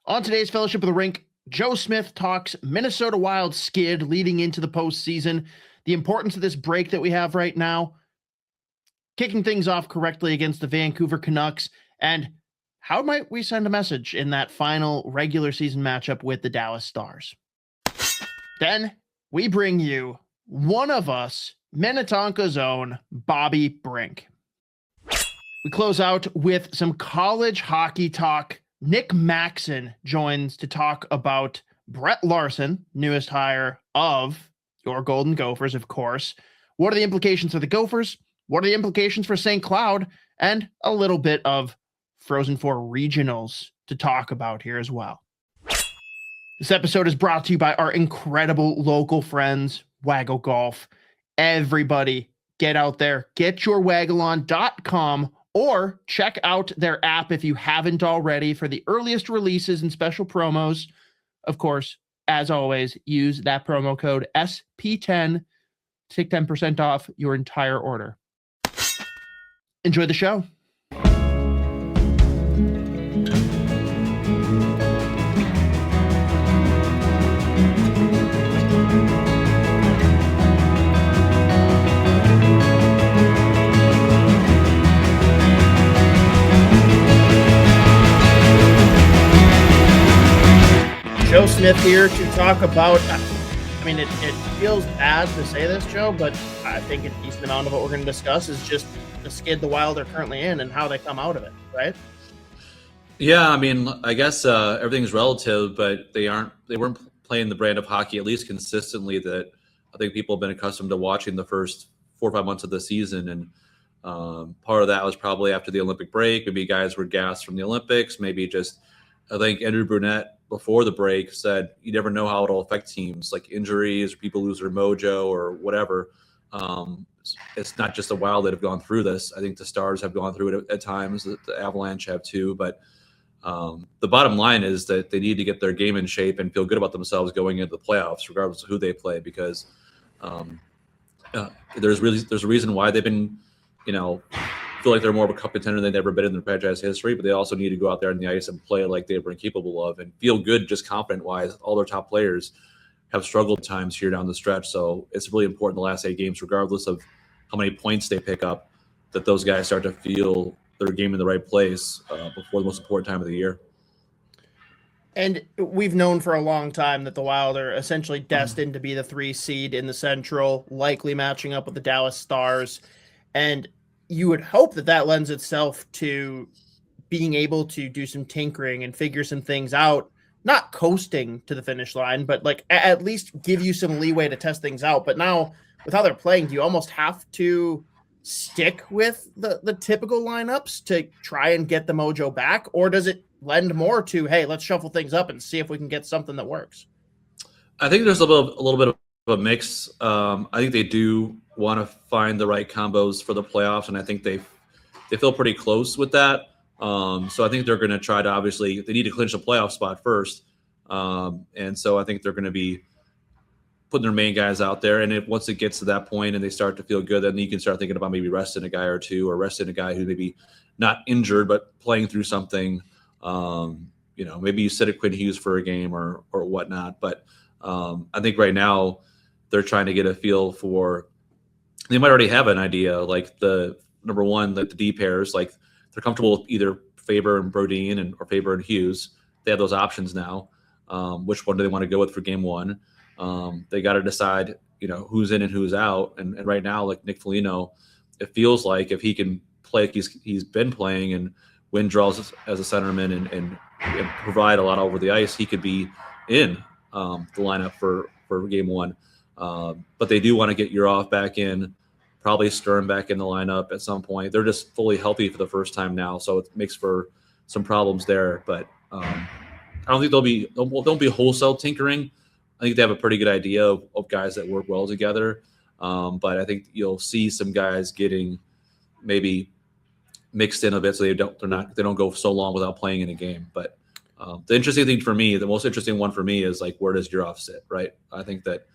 On today's Fellowship of the Rink, Joe Smith talks Minnesota Wild skid leading into the postseason, the importance of this break that we have right now, kicking things off correctly against the Vancouver Canucks, and how might we send a message in that final regular season matchup with the Dallas Stars. Then we bring you one of us, Minnetonka's own Bobby Brink. We close out with some college hockey talk. Nick Maxson joins to talk about Brett Larson, newest hire of your Golden Gophers, of course. What are the implications for the Gophers? What are the implications for St. Cloud? And a little bit of Frozen Four regionals to talk about here as well. This episode is brought to you by our incredible local friends, Waggle Golf. Everybody get out there, get your waggleon.com or check out their app if you haven't already for the earliest releases and special promos. Of course, as always, use that promo code SP10 to take 10% off your entire order. Enjoy the show. Joe Smith here to talk about, it feels bad to say this, Joe, but I think a decent amount of what we're going to discuss is just the skid the Wild are currently in and how they come out of it, right? Yeah, I guess everything's relative, but they weren't playing the brand of hockey, at least consistently, that I think people have been accustomed to watching the first 4 or 5 months of the season. And part of that was probably after the Olympic break. Maybe guys were gassed from the Olympics. Maybe just, I think Andrew Brunette before the break said you never know how it'll affect teams, like injuries or people lose their mojo or whatever. It's not just the Wild that have gone through this. I think the Stars have gone through it at times. The Avalanche have too. But the bottom line is that they need to get their game in shape and feel good about themselves going into the playoffs, regardless of who they play, because there's a reason why they've been, feel like they're more of a cup contender than they've ever been in their franchise history, but they also need to go out there on the ice and play like they've been capable of and feel good, just confident-wise. All their top players have struggled times here down the stretch, so it's really important the last 8 games, regardless of how many points they pick up, that those guys start to feel their game in the right place before the most important time of the year. And we've known for a long time that the Wild are essentially destined to be the 3 seed in the Central, likely matching up with the Dallas Stars. And you would hope that that lends itself to being able to do some tinkering and figure some things out, not coasting to the finish line, but like at least give you some leeway to test things out. But now with how they're playing, do you almost have to stick with the typical lineups to try and get the mojo back? Or does it lend more to, hey, let's shuffle things up and see if we can get something that works? I think there's a little bit of a mix. I think they do want to find the right combos for the playoffs, and I think they feel pretty close with that. So I think they're going to try to, obviously, they need to clinch a playoff spot first. And so I think they're going to be putting their main guys out there. And once it gets to that point and they start to feel good, then you can start thinking about maybe resting a guy or two, or resting a guy who maybe not injured but playing through something. Maybe you sit at Quinn Hughes for a game or whatnot. But I think right now they're trying to get a feel for. They might already have an idea, like the number one, like the D pairs, like they're comfortable with either Faber and Brodin or Faber and Hughes. They have those options now. Which one do they want to go with for game one? They got to decide, who's in and who's out. And right now, like Nick Foligno, it feels like if he can play like he's been playing and win draws as a centerman and provide a lot over the ice, he could be in the lineup for game one. But they do want to get Urov back in, probably Stern back in the lineup at some point. They're just fully healthy for the first time now, so it makes for some problems there. But I don't think don't be wholesale tinkering. I think they have a pretty good idea of guys that work well together. But I think you'll see some guys getting maybe mixed in a bit, so they don't go so long without playing in a game. But the interesting thing for me, the most interesting one for me, is like, where does Urov sit? Right, I think that.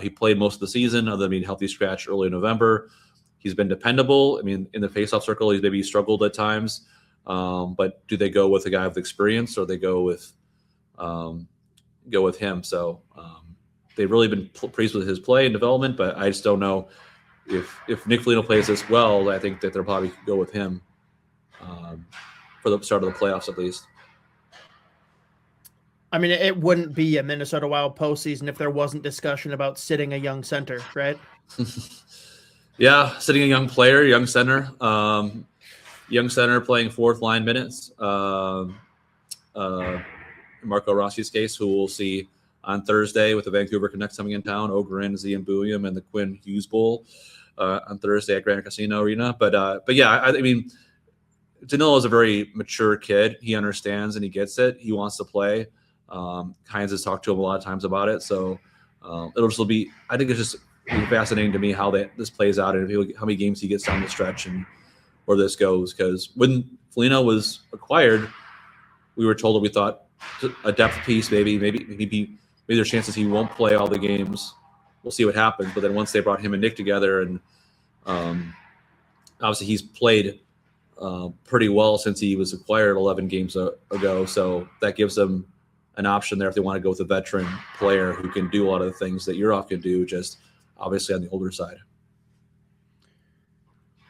He played most of the season, other than being healthy scratch early November. He's been dependable. In the faceoff circle, he's maybe struggled at times. But do they go with a guy with experience, or they go with go with him. So they've really been pleased with his play and development, but I just don't know if Nick Foligno plays this well. I think that they'll probably go with him for the start of the playoffs at least. I mean, it wouldn't be a Minnesota Wild postseason if there wasn't discussion about sitting a young center, right? Yeah, sitting a young player, young center playing fourth line minutes. Marco Rossi's case, who we'll see on Thursday with the Vancouver Canucks coming in town, Ogren, Zian and the Quinn Hughes Bowl on Thursday at Grand Casino Arena. But yeah, I mean, Danilo is a very mature kid. He understands and he gets it. He wants to play. Hines has talked to him a lot of times about it. So it'll just be, I think it's just fascinating to me how this plays out and how many games he gets down the stretch and where this goes. Because when Foligno was acquired, we were told that we thought a depth piece, maybe there's chances he won't play all the games. We'll see what happens. But then once they brought him and Nick together, and obviously he's played pretty well since he was acquired 11 games ago. So that gives them an option there if they want to go with a veteran player who can do a lot of the things that Urov can do, just obviously on the older side.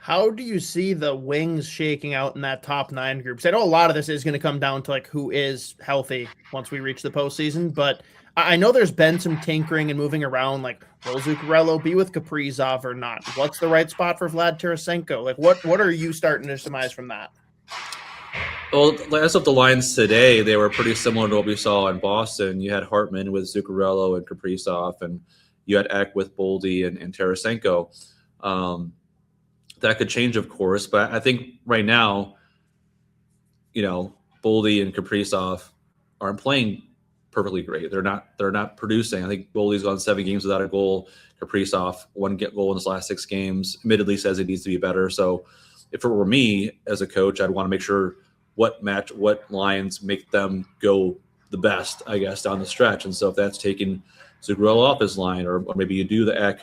How do you see the wings shaking out in that top 9 groups? I know a lot of this is going to come down to like who is healthy once we reach the postseason, but I know there's been some tinkering and moving around. Like, will Zuccarello be with Kaprizov or not? What's the right spot for Vlad Tarasenko? Like, what are you starting to surmise from that? Well, as of the lines today, they were pretty similar to what we saw in Boston. You had Hartman with Zuccarello and Kaprizov, and you had Ek with Boldy and Tarasenko. That could change, of course, but I think right now, Boldy and Kaprizov aren't playing perfectly great. They're not producing. I think Boldy's gone 7 games without a goal. Kaprizov, 1 goal in his last 6 games. Admittedly, says he needs to be better. So, if it were me as a coach, I'd want to make sure what lines make them go the best, I guess, down the stretch. And so if that's taking Zuccarello off his line, or maybe you do the Ek,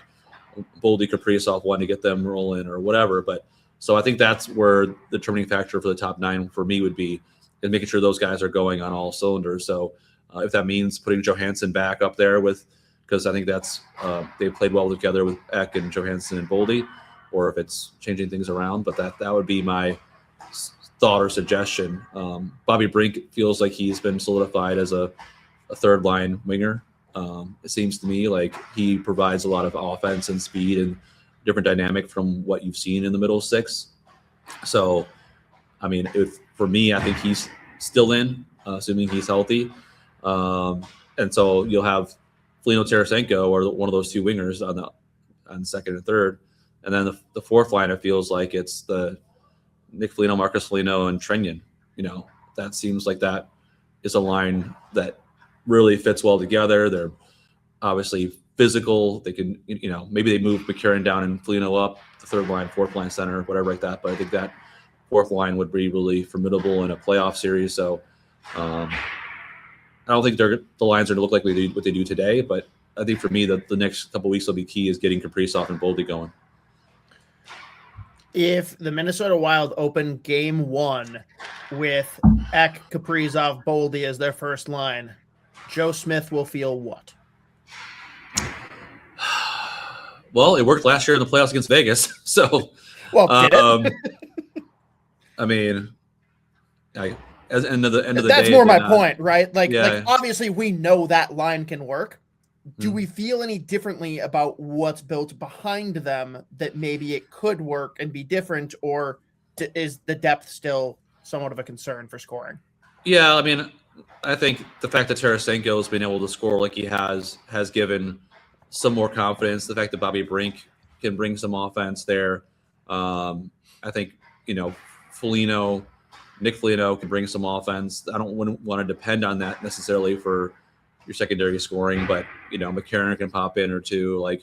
Boldy, Kaprizov one to get them rolling or whatever. But so I think that's where the determining factor for the top 9 for me would be, is making sure those guys are going on all cylinders. So if that means putting Johansson back up there because I think that's they played well together with Ek and Johansson and Boldy, or if it's changing things around, but that would be my thought or suggestion. Bobby Brink feels like he's been solidified as a third line winger. It seems to me like he provides a lot of offense and speed and different dynamic from what you've seen in the middle 6. So, I mean, for me, I think he's still in, assuming he's healthy. And so you'll have Foligno, Tarasenko, or one of those 2 wingers on second and third. And then the fourth line, it feels like it's the Nick Foligno, Marcus Foligno, and Trenyan. That seems like that is a line that really fits well together. They're obviously physical. They can, maybe they move McCarron down and Foligno up, the third line, fourth line center, whatever like that. But I think that fourth line would be really formidable in a playoff series. So I don't think the lines are going to look like what they do today. But I think for me, the next couple of weeks will be key is getting Kaprizov and Boldy going. If the Minnesota Wild open game 1 with Ek, Kaprizov, Boldy as their first line, Joe Smith will feel what? Well, it worked last year in the playoffs against Vegas. So, well, did it? I mean, as end of the day, that's more my point, right? Like obviously we know that line can work. Do we feel any differently about what's built behind them that maybe it could work and be different, or is the depth still somewhat of a concern for scoring? Yeah, I mean, I think the fact that Tarasenko has been able to score like he has given some more confidence. The fact that Bobby Brink can bring some offense there. I think, Nick Foligno can bring some offense. Wouldn't want to depend on that necessarily for your secondary scoring, but McCarron can pop in or 2.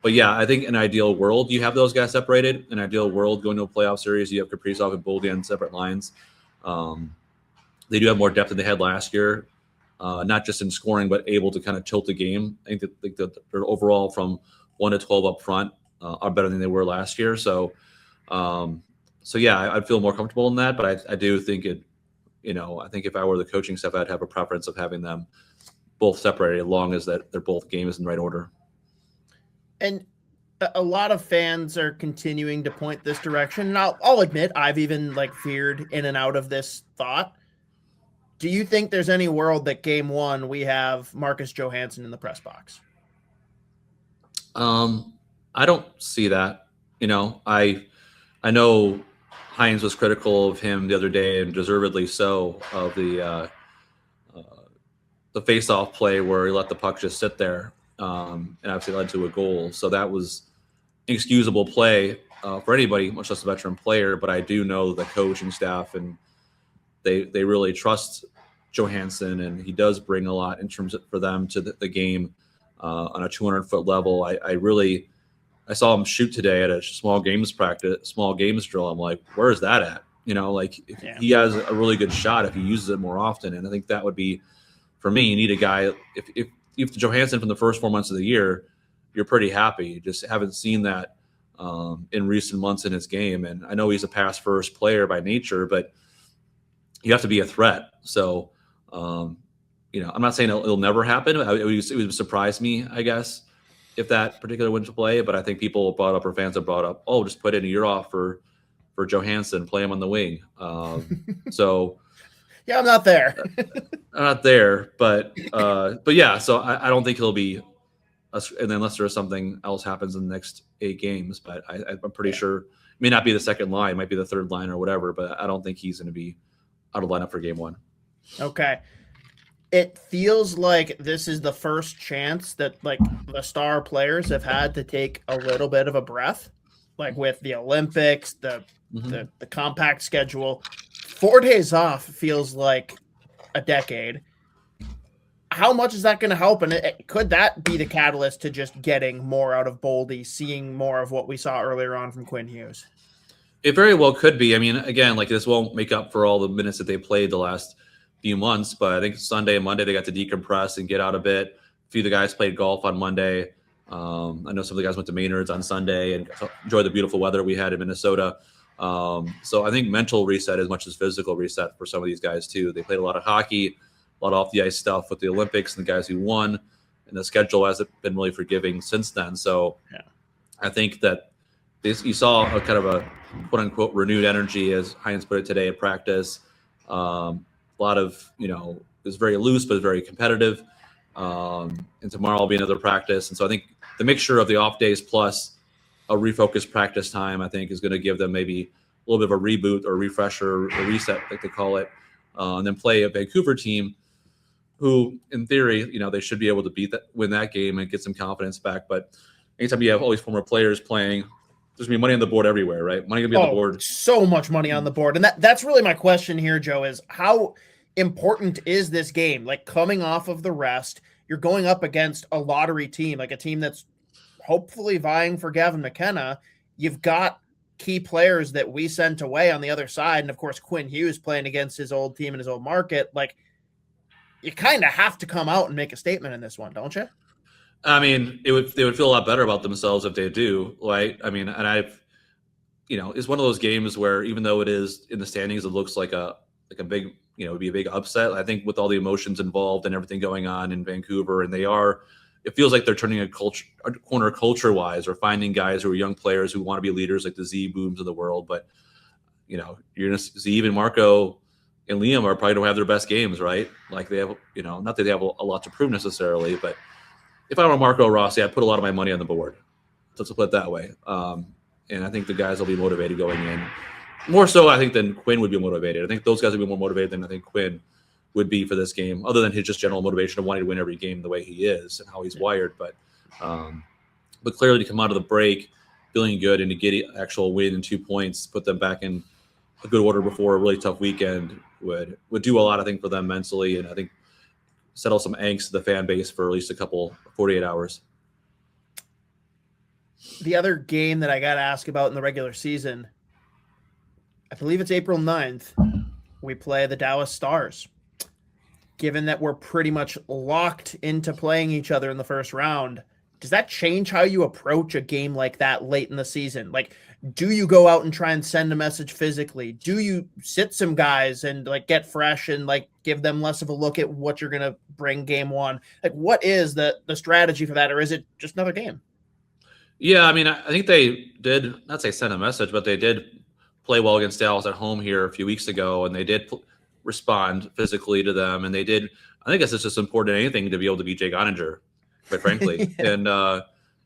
But yeah, I think in an ideal world you have those guys separated. In an ideal world, going to a playoff series, you have Kaprizov and Boldy on separate lines. They do have more depth than they had last year, not just in scoring, but able to kind of tilt the game. I think that they're overall from 1 to 12 up front are better than they were last year. So yeah, I'd feel more comfortable in that. But I do think it, I think if I were the coaching staff, I'd have a preference of having them both separated, as long as that they're both games in the right order. And a lot of fans are continuing to point this direction. And I'll admit, I've even veered in and out of this thought. Do you think there's any world that game one we have Marcus Johansson in the press box? I don't see that. I know Hines was critical of him the other day, and deservedly so, of the face-off play where he let the puck just sit there, and obviously led to a goal. So that was inexcusable play for anybody, much less a veteran player. But I do know the coaching staff, and they really trust Johansson, and he does bring a lot in terms of, for them to the game on a 200-foot level. I saw him shoot today at a small games drill. I'm like, where is that at? He has a really good shot if he uses it more often. And I think that would be, for me, you need a guy. If Johansson from the first 4 months of the year, you're pretty happy. You just haven't seen that in recent months in his game. And I know he's a pass first player by nature, but you have to be a threat. So, I'm not saying it'll never happen. It would surprise me, I guess, if that particular went to play. But I think people brought up, or fans have brought up, just put in a year off for Johansson, play him on the wing. So yeah, I'm not there. I'm not there, but yeah. So I don't think he'll be, and unless there's something else happens in the next 8 games. But I'm pretty sure it may not be the second line, it might be the third line or whatever. But I don't think he's going to be out of lineup for game one. Okay. It feels like this is the first chance that the star players have had to take a little bit of a breath, with the Olympics, the compact schedule. 4 days off feels like a decade. How much is that going to help? And could that be the catalyst to just getting more out of Boldy, seeing more of what we saw earlier on from Quinn Hughes? It very well could be. I mean, again, this won't make up for all the minutes that they played the last few months, but I think Sunday and Monday they got to decompress and get out a bit. A few of the guys played golf on Monday. I know some of the guys went to Maynard's on Sunday and enjoyed the beautiful weather we had in Minnesota. So I think mental reset as much as physical reset for some of these guys too. They played a lot of hockey, a lot of off the ice stuff with the Olympics and the guys who won, and the schedule hasn't been really forgiving since then. So I think that you saw a kind of a quote unquote renewed energy, as Hines put it today, at practice. A lot of, it was very loose, but very competitive. And tomorrow will be another practice. And so I think the mixture of the off days plus a refocused practice time, I think, is going to give them maybe a little bit of a reboot or refresher or reset, like they call it, and then play a Vancouver team who, in theory, they should be able to win that game and get some confidence back. But anytime you have all these former players playing, there's going to be money on the board everywhere, right? Money going to be on the board. So much money on the board. And that's really my question here, Joe, is how important is this game? Coming off of the rest, you're going up against a lottery team, a team that's hopefully vying for Gavin McKenna. You've got key players that we sent away on the other side. And of course, Quinn Hughes playing against his old team in his old market. You kind of have to come out and make a statement in this one, don't you? I mean, they would feel a lot better about themselves if they do, right? I mean, and it's one of those games where even though it is in the standings, it looks like a big, it would be a big upset. I think with all the emotions involved and everything going on in Vancouver, and it feels like they're turning a corner culture-wise, or finding guys who are young players who want to be leaders, like the Z Booms of the world. But, you're going to see even Marco and Liam are probably don't have their best games, right? They have, not that they have a lot to prove necessarily, but if I were Marco Rossi, I'd put a lot of my money on the board. Let's put it that way. And I think the guys will be motivated going in. More so, I think, than Quinn would be motivated. I think those guys would be more motivated than I think Quinn would be for this game, other than his just general motivation of wanting to win every game the way he is and how he's wired. But clearly to come out of the break feeling good and to get an actual win and 2 points, put them back in a good order before a really tough weekend would do a lot, I think, for them mentally, and I think settle some angst to the fan base for at least a couple 48 hours. The other game that I got to ask about in the regular season, I believe it's April 9th, we play the Dallas Stars. Given that we're pretty much locked into playing each other in the first round, does that change how you approach a game like that late in the season? do you go out and try and send a message physically? Do you sit some guys and like get fresh and like give them less of a look at what you're going to bring game one? Like, what is the strategy for that? Or is it just another game? Yeah, I mean, I think they did not say send a message, but they did play well against Dallas at home here a few weeks ago, and they did respond physically to them, and they did. I think it's just important than anything to be able to beat Jake Oettinger, quite frankly. Yeah. And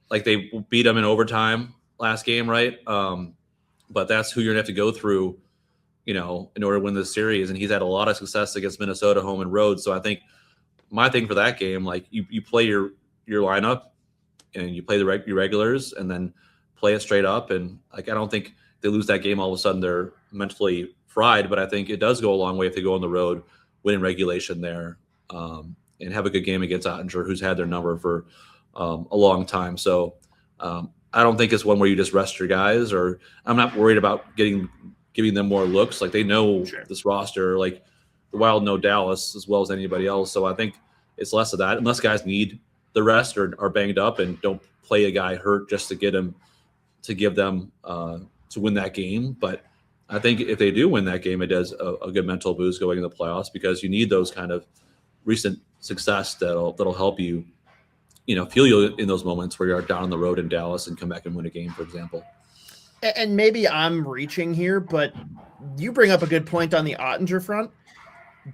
like they beat him in overtime last game, right? But that's who you're gonna have to go through, in order to win this series. And he's had a lot of success against Minnesota home and road. So I think my thing for that game, like you play your lineup and you play your regulars and then play it straight up. And like I don't think they lose that game all of a sudden they're mentally fried, but I think it does go a long way if they go on the road, win in regulation there, and have a good game against Oettinger, who's had their number for a long time. So I don't think it's one where you just rest your guys, or I'm not worried about giving them more looks. Like they know this roster, like the Wild know Dallas as well as anybody else. So I think it's less of that, unless guys need the rest or are banged up and don't play a guy hurt just to get him to give them to win that game. But I think if they do win that game, it does a good mental boost going in the playoffs, because you need those kind of recent success that'll help you, feel you in those moments where you're down on the road in Dallas and come back and win a game, for example. And maybe I'm reaching here, but you bring up a good point on the Oettinger front.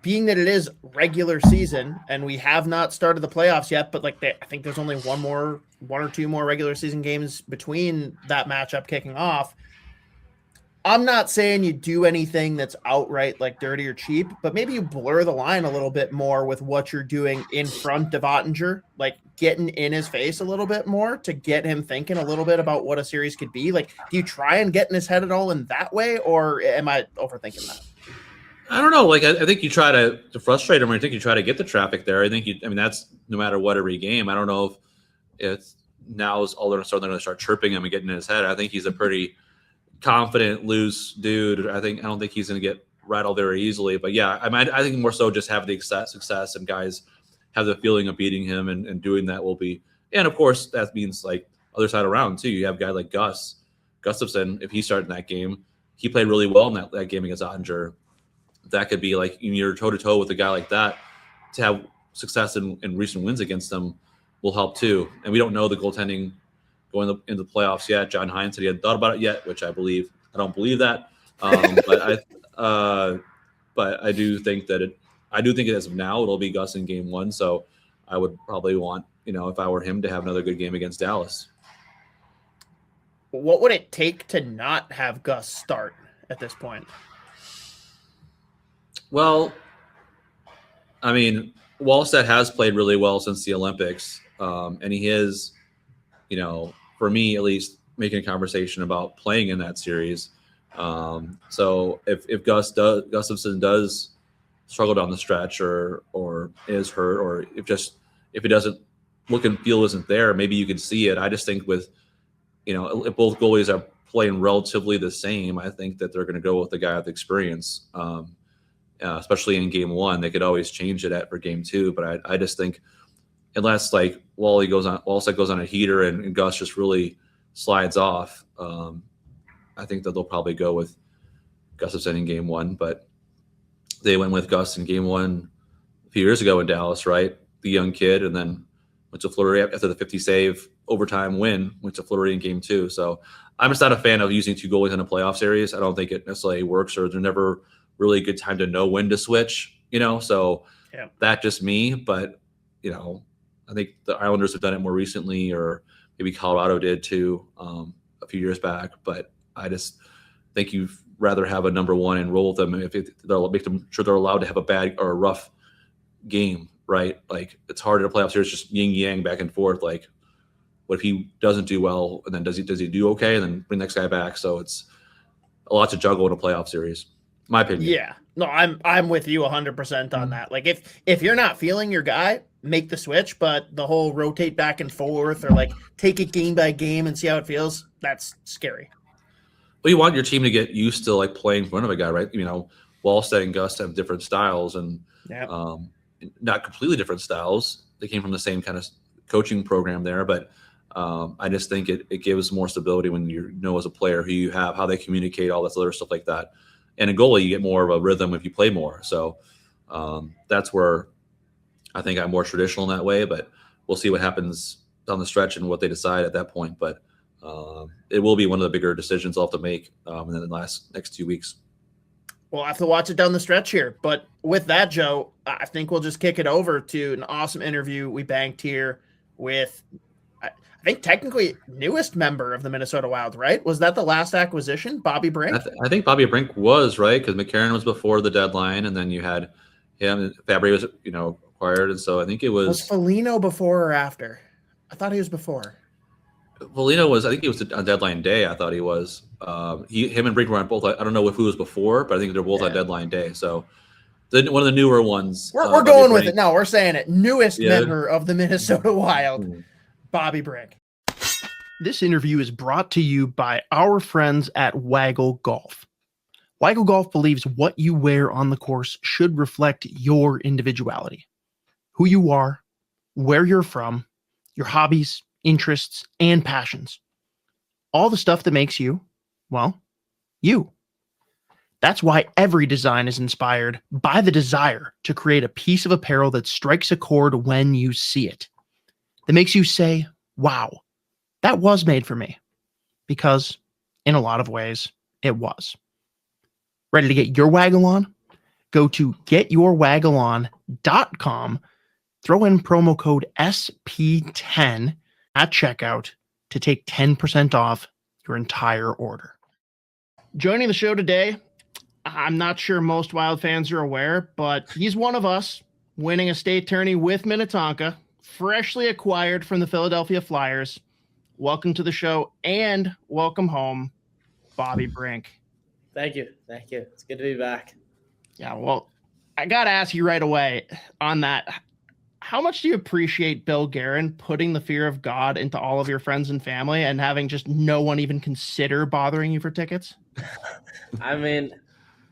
Being that it is regular season and we have not started the playoffs yet, but like I think there's only one or two more regular season games between that matchup kicking off. I'm not saying you do anything that's outright like dirty or cheap, but maybe you blur the line a little bit more with what you're doing in front of Oettinger, like getting in his face a little bit more to get him thinking a little bit about what a series could be. Like, do you try and get in his head at all in that way, or am I overthinking that? I don't know. Like, I think you try to frustrate him, or I think you try to get the traffic there. I think that's no matter what every game. I don't know if it's now is all they're going to start chirping him and getting in his head. I think he's a pretty confident, loose dude. I don't think he's going to get rattled very easily. But yeah, I think more so just have the success and guys have the feeling of beating him and doing that will be. And of course, that means like other side around too. You have a guy like Gustavsson. If he started in that game, he played really well in that game against Oettinger. That could be like you're toe to toe with a guy like that. To have success in recent wins against them will help too. And we don't know the goaltending going into the playoffs yet. John Hines said he hadn't thought about it yet, which I don't believe that. But I do think that as of now it'll be Gus in game one. So I would probably want, if I were him, to have another good game against Dallas. What would it take to not have Gus start at this point? Well, I mean, Wallstedt has played really well since the Olympics, and he is, for me at least, making a conversation about playing in that series. So if Gustavsson does struggle down the stretch or is hurt, or if it doesn't look and feel isn't there, maybe you can see it. I just think with, if both goalies are playing relatively the same, I think that they're going to go with the guy with experience. Especially in game one, they could always change it for game two. But I just think unless like Wallstedt goes on a heater and Gus just really slides off, I think that they'll probably go with Gustavsson in game one. But they went with Gus in game one a few years ago in Dallas, right? The young kid, and then went to Fleury after the 50 save overtime win, went to Fleury in game two. So I'm just not a fan of using two goalies in a playoff series. I don't think it necessarily works, or they're never really a good time to know when to switch, so yeah. That just me. But, I think the Islanders have done it more recently, or maybe Colorado did too a few years back. But I just think you'd rather have a number one and roll with them they'll make them sure they're allowed to have a bad or a rough game, right? Like it's hard in a playoff series, just yin yang back and forth. Like what if he doesn't do well, and then does he do okay, and then bring the next guy back? So it's a lot to juggle in a playoff series. My opinion. Yeah, no, I'm with you 100% on that. Like if you're not feeling your guy, make the switch, but the whole rotate back and forth or like take it game by game and see how it feels, that's scary. Well, you want your team to get used to like playing in front of a guy, right? Wallstedt and Gus have different styles and not completely different styles. They came from the same kind of coaching program there, but I just think it gives more stability when you know as a player who you have, how they communicate, all this other stuff like that. And a goalie, you get more of a rhythm if you play more. So that's where I think I'm more traditional in that way. But we'll see what happens down the stretch and what they decide at that point. But it will be one of the bigger decisions I'll have to make in the next 2 weeks. We'll have to watch it down the stretch here. But with that, Joe, I think we'll just kick it over to an awesome interview we banked here with, I think, technically newest member of the Minnesota Wild, right? Was that the last acquisition, Bobby Brink? I think Bobby Brink was, right? Because McCarron was before the deadline, and then you had him, and Fabry was, acquired. And so I think it was Foligno before or after? I thought he was before. Foligno was, I think he was on deadline day. I thought he was. Him and Brink were on both. I don't know who was before, but I think they're both on deadline day. So one of the newer ones. We're going with it. No, we're saying it. Newest member of the Minnesota Wild, Bobby Brink. This interview is brought to you by our friends at Waggle Golf. Waggle Golf believes what you wear on the course should reflect your individuality, who you are, where you're from, your hobbies, interests, and passions. All the stuff that makes you, well, you. That's why every design is inspired by the desire to create a piece of apparel that strikes a chord when you see it. That makes you say, wow, that was made for me. Because in a lot of ways, it was. Ready to get your waggle on? Go to getyourwaggleon.com, throw in promo code SP10 at checkout to take 10% off your entire order. Joining the show today, I'm not sure most Wild fans are aware, but he's one of us, winning a state tourney with Minnetonka, freshly acquired from the Philadelphia Flyers. Welcome to the show and welcome home, Bobby Brink. Thank you. It's good to be back. Yeah, well, I got to ask you right away on that. How much do you appreciate Bill Guerin putting the fear of God into all of your friends and family and having just no one even consider bothering you for tickets? I mean,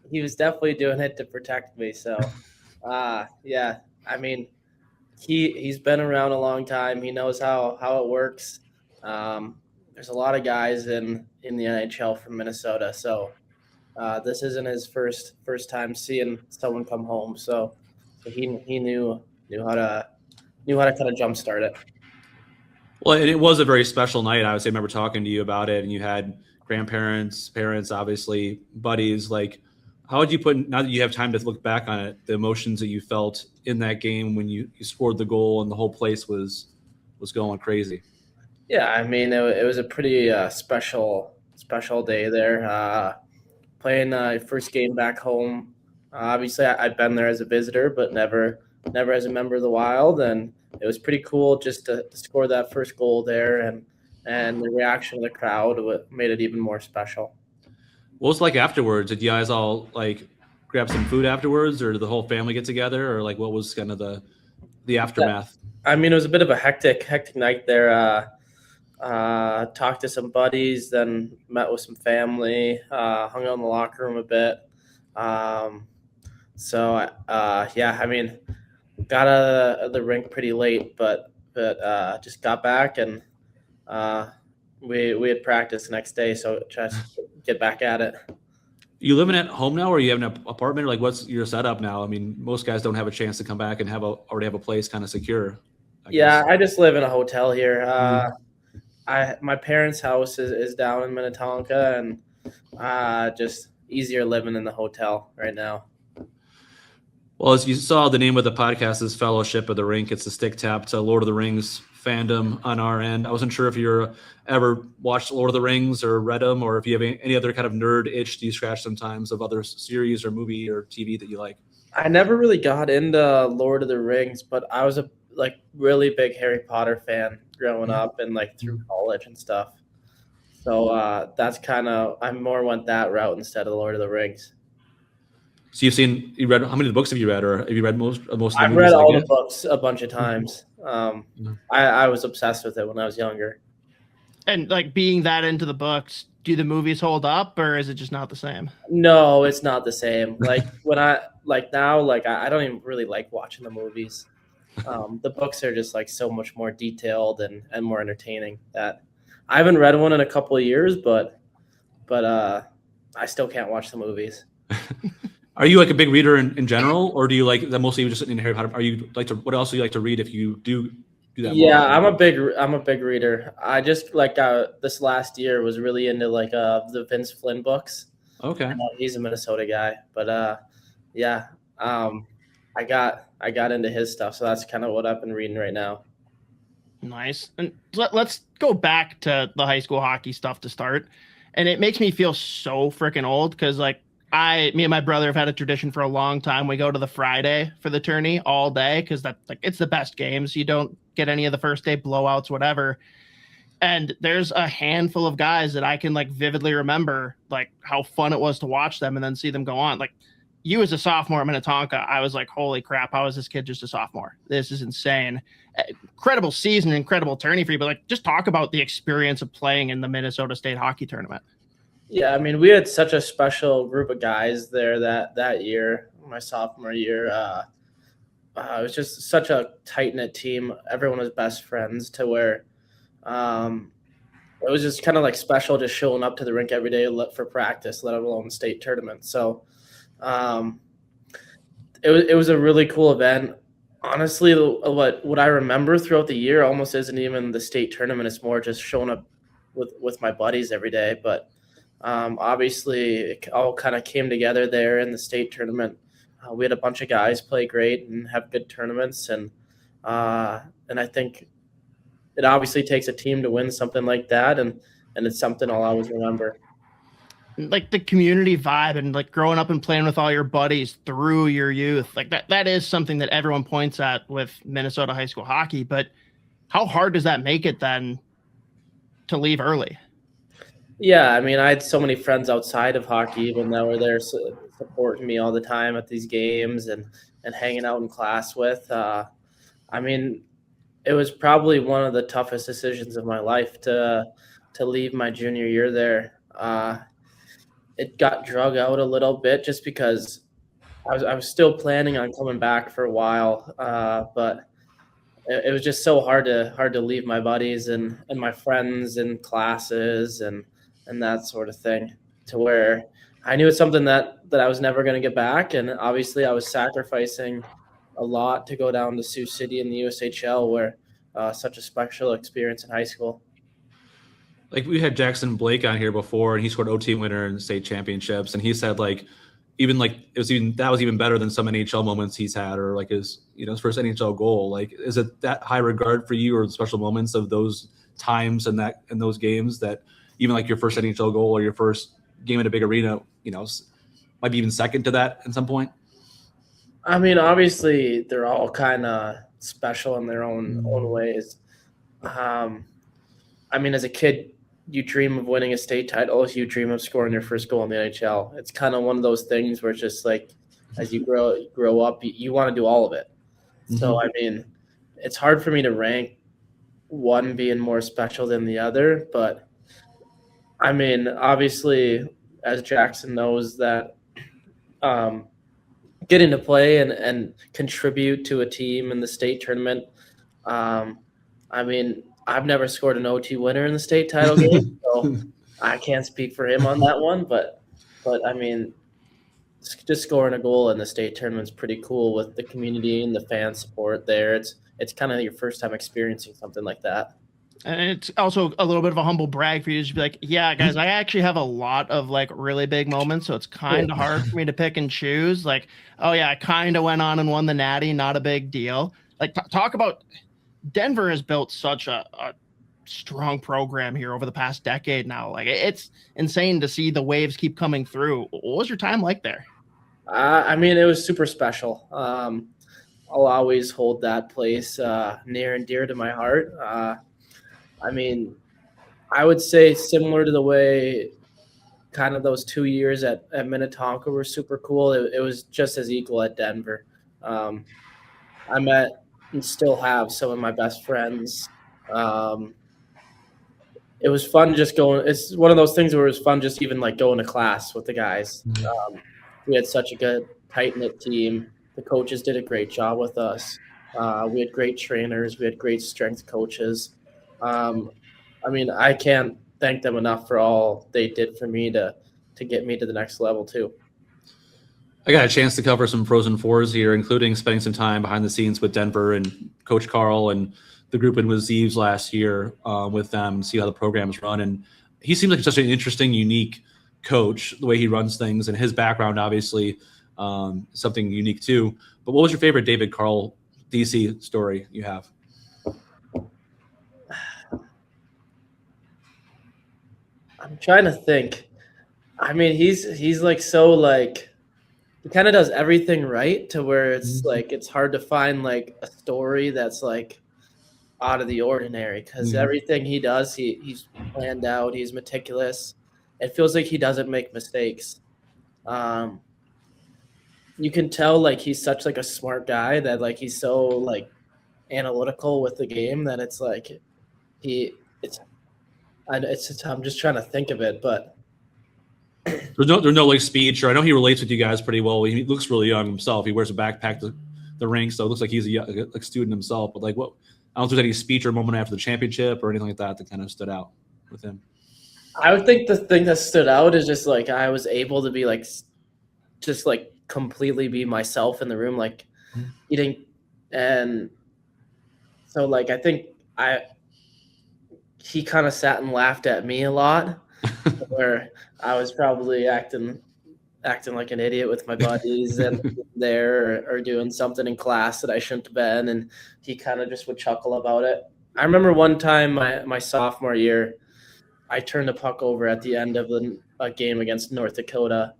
he was definitely doing it to protect me. So, yeah, I mean, he's been around a long time. He knows how it works. There's a lot of guys in the NHL from Minnesota. So this isn't his first time seeing someone come home. So he knew how to kind of jumpstart it. Well, and it was a very special night. I would say, I remember talking to you about it, and you had grandparents, parents, obviously, buddies. Like, how would you put, now that you have time to look back on it, the emotions that you felt in that game when you scored the goal and the whole place was going crazy? Yeah, I mean, it was a pretty special day there. Playing first game back home. Obviously, I'd been there as a visitor, but never as a member of the Wild, and it was pretty cool just to score that first goal there, and the reaction of the crowd made it even more special. What was it like afterwards? Did you guys all like grab some food afterwards, or did the whole family get together, or like what was kind of the aftermath? I mean, it was a bit of a hectic night there. Talked to some buddies, then met with some family, hung out in the locker room a bit. So yeah, I mean, got out of the rink pretty late, but just got back, and we had practice the next day, so just get back at it. You living at home now, or you have an apartment? Or like, what's your setup now? I mean, most guys don't have a chance to come back and already have a place kind of secure. I guess. I just live in a hotel here. My parents' house is down in Minnetonka, and just easier living in the hotel right now. Well, as you saw, the name of the podcast is Fellowship of the Rink. It's a stick tap to Lord of the Rings fandom on our end. I wasn't sure if you're ever watched Lord of the Rings or read them, or if you have any other kind of nerd itch do you scratch sometimes of other series or movie or TV that you like. I never really got into Lord of the Rings, but I was a really big Harry Potter fan growing up and through college and stuff. So that's kind of, I more went that route instead of Lord of the Rings. So you read, how many of the books have you read, or have you read most of the movies? I've read all the books a bunch of times. I was obsessed with it when I was younger. And being that into the books, do the movies hold up, or is it just not the same? No, it's not the same. When I now, I don't even really like watching the movies. The books are just like so much more detailed and more entertaining. That I haven't read one in a couple of years, but I still can't watch the movies. Are you like a big reader in general, or do you like that mostly just in Harry Potter? Are you like to, what else do you like to read if you do that? Yeah, more? I'm a big reader. I just like this last year was really into like the Vince Flynn books. Okay. He's a Minnesota guy, but yeah, I got into his stuff, so that's kind of what I've been reading right now. Nice. And let's go back to the high school hockey stuff to start. And it makes me feel so freaking old because like me and my brother have had a tradition for a long time. We go to the Friday for the tourney all day because that's like it's the best games. You don't get any of the first day blowouts, whatever. And there's a handful of guys that I can like vividly remember like how fun it was to watch them and then see them go on. Like you as a sophomore at Minnetonka, I was like, holy crap, how is this kid just a sophomore? This is insane. Incredible season, incredible tourney for you, but like just talk about the experience of playing in the Minnesota State Hockey Tournament. Yeah, I mean, we had such a special group of guys there that year, my sophomore year. It was just such a tight-knit team. Everyone was best friends to where it was just kind of like special just showing up to the rink every day for practice, let alone state tournament. So it was a really cool event. Honestly, what I remember throughout the year almost isn't even the state tournament. It's more just showing up with my buddies every day. But obviously, it all kind of came together there in the state tournament. We had a bunch of guys play great and have good tournaments, and I think it obviously takes a team to win something like that, and it's something I'll always remember. Like the community vibe and like growing up and playing with all your buddies through your youth, like that is something that everyone points at with Minnesota high school hockey. But how hard does that make it then to leave early? Yeah, I mean, I had so many friends outside of hockey even that were there supporting me all the time at these games and hanging out in class with. I mean, it was probably one of the toughest decisions of my life to leave my junior year there. It got drug out a little bit just because I was still planning on coming back for a while, but it was just so hard to leave my buddies and my friends and classes and that sort of thing, to where I knew it's something that I was never going to get back. And obviously I was sacrificing a lot to go down to Sioux City in the USHL, where such a special experience in high school. Like we had Jackson Blake on here before, and he scored OT winner in state championships, and he said like that was even better than some NHL moments he's had, or like his first NHL goal. Like, is it that high regard for you, or the special moments of those times and those games, that even like your first NHL goal or your first game in a big arena, might be even second to that at some point? I mean, obviously they're all kind of special in their own ways. I mean, as a kid, you dream of winning a state title. You dream of scoring your first goal in the NHL. It's kind of one of those things where it's just like, as you grow up, you want to do all of it. Mm-hmm. So, I mean, it's hard for me to rank one being more special than the other. But, I mean, obviously, as Jackson knows, that getting to play and contribute to a team in the state tournament, I mean, I've never scored an OT winner in the state title game, so I can't speak for him on that one. But I mean, just scoring a goal in the state tournament is pretty cool with the community and the fan support there. It's kind of your first time experiencing something like that. And it's also a little bit of a humble brag for you to just be like, yeah, guys, I actually have a lot of like really big moments, so it's kind of hard for me to pick and choose. Like, oh yeah, I kind of went on and won the Natty, not a big deal. Like talk about. Denver has built such a strong program here over the past decade now. Like it's insane to see the waves keep coming through. What was your time like there? I mean, it was super special. I'll always hold that place near and dear to my heart. I mean, I would say similar to the way kind of those 2 years at Minnetonka were super cool. It was just as equal at Denver. I met and still have some of my best friends. It was fun just going. It's one of those things where it was fun just even like going to class with the guys. We had such a good tight-knit team. The coaches did a great job with us. We had great trainers. We had great strength coaches. I mean, I can't thank them enough for all they did for me to get me to the next level too. I got a chance to cover some Frozen Fours here, including spending some time behind the scenes with Denver and Coach Carle and the group in with Zeeves last year with them and see how the program is run. And he seems like such an interesting, unique coach, the way he runs things, and his background, obviously, something unique too. But what was your favorite David Carle DC story you have? I'm trying to think. I mean, he's like so like he kind of does everything right to where it's like it's hard to find like a story that's like out of the ordinary because everything he does, he's planned out. He's meticulous. It feels like he doesn't make mistakes. You can tell like he's such like a smart guy that like he's so like analytical with the game that it's like I'm just trying to think of it, but there's no like speech, or I know he relates with you guys pretty well. He looks really young himself. He wears a backpack to the rink, so it looks like he's a student himself. But like, what? I don't know if there's any speech or moment after the championship or anything like that that kind of stood out with him. I would think the thing that stood out is just like I was able to be like, just like completely be myself in the room, like eating, and so like I think he kind of sat and laughed at me a lot, where I was probably acting like an idiot with my buddies and there or doing something in class that I shouldn't have been, and he kind of just would chuckle about it. I remember one time my sophomore year, I turned the puck over at the end of a game against North Dakota,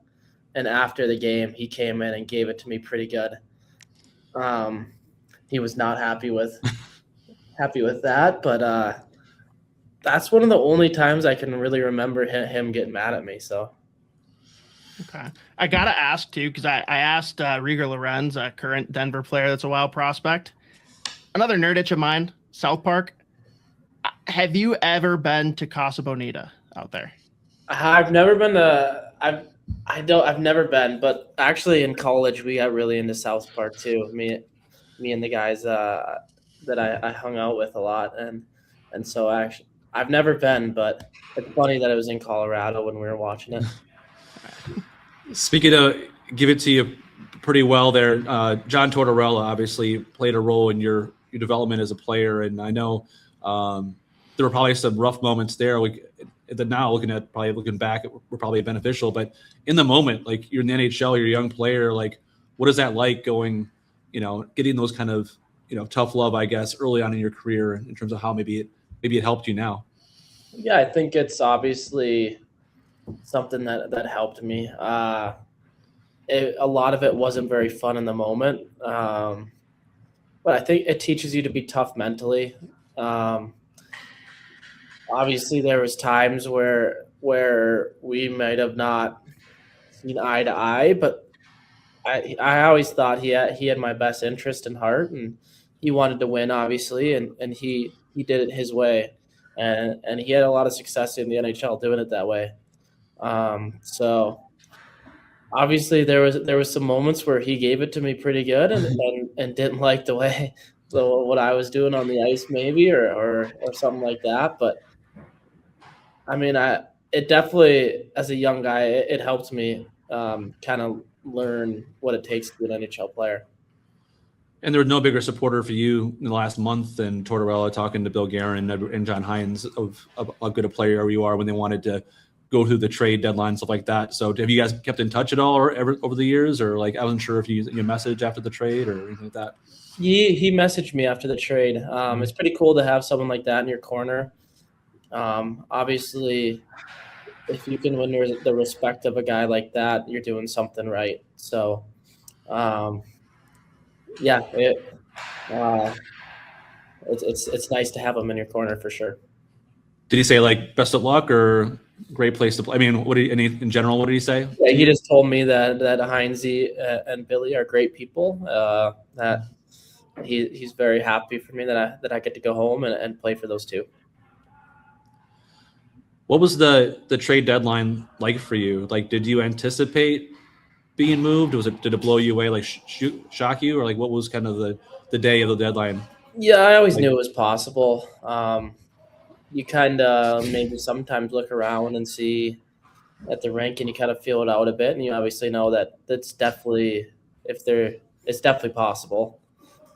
and after the game, he came in and gave it to me pretty good. He was not happy with that, but that's one of the only times I can really remember him getting mad at me. So, okay, I gotta ask too because I asked Rieger Lorenz, a current Denver player that's a Wild prospect, another nerd itch of mine, South Park. Have you ever been to Casa Bonita out there? I've never been to. I've never been, but actually in college we got really into South Park too. Me and the guys that I hung out with a lot, and so actually. I've never been, but it's funny that it was in Colorado when we were watching it. Speaking of give it to you pretty well there, John Tortorella obviously played a role in your development as a player, and I know there were probably some rough moments there. Now looking back, were probably beneficial, but in the moment, like you're in the NHL, you're a young player, like what is that like going, getting those kind of tough love, I guess, early on in your career in terms of how maybe it helped you now? Yeah, I think it's obviously something that helped me. A lot of it wasn't very fun in the moment, but I think it teaches you to be tough mentally. Obviously, there was times where we might have not seen eye to eye, but I always thought he had my best interest in heart, and he wanted to win, obviously, and he did it his way, and he had a lot of success in the NHL doing it that way. So obviously there was some moments where he gave it to me pretty good and didn't like the way what I was doing on the ice maybe or something like that. But I mean, it definitely, as a young guy, it helped me kind of learn what it takes to be an NHL player. And there was no bigger supporter for you in the last month than Tortorella talking to Bill Guerin and John Hines of how good a player you are when they wanted to go through the trade deadline, stuff like that. So have you guys kept in touch at all or ever over the years? Or like, I wasn't sure if you message after the trade or anything like that. He messaged me after the trade. It's pretty cool to have someone like that in your corner. Obviously, if you can win the respect of a guy like that, you're doing something right. So, yeah, it's nice to have him in your corner for sure. Did he say like best of luck or great place to play? I mean, in general, what did he say? Yeah, he just told me that Heinze and Billy are great people. That he's very happy for me that I get to go home and play for those two. What was the trade deadline like for you? Like, did you anticipate being moved? Did it blow you away? Like, shock you, or like, what was kind of the the day of the deadline? Yeah, I always knew it was possible. You kind of maybe sometimes look around and see at the rink, and you kind of feel it out a bit, and you obviously know that it's definitely it's definitely possible.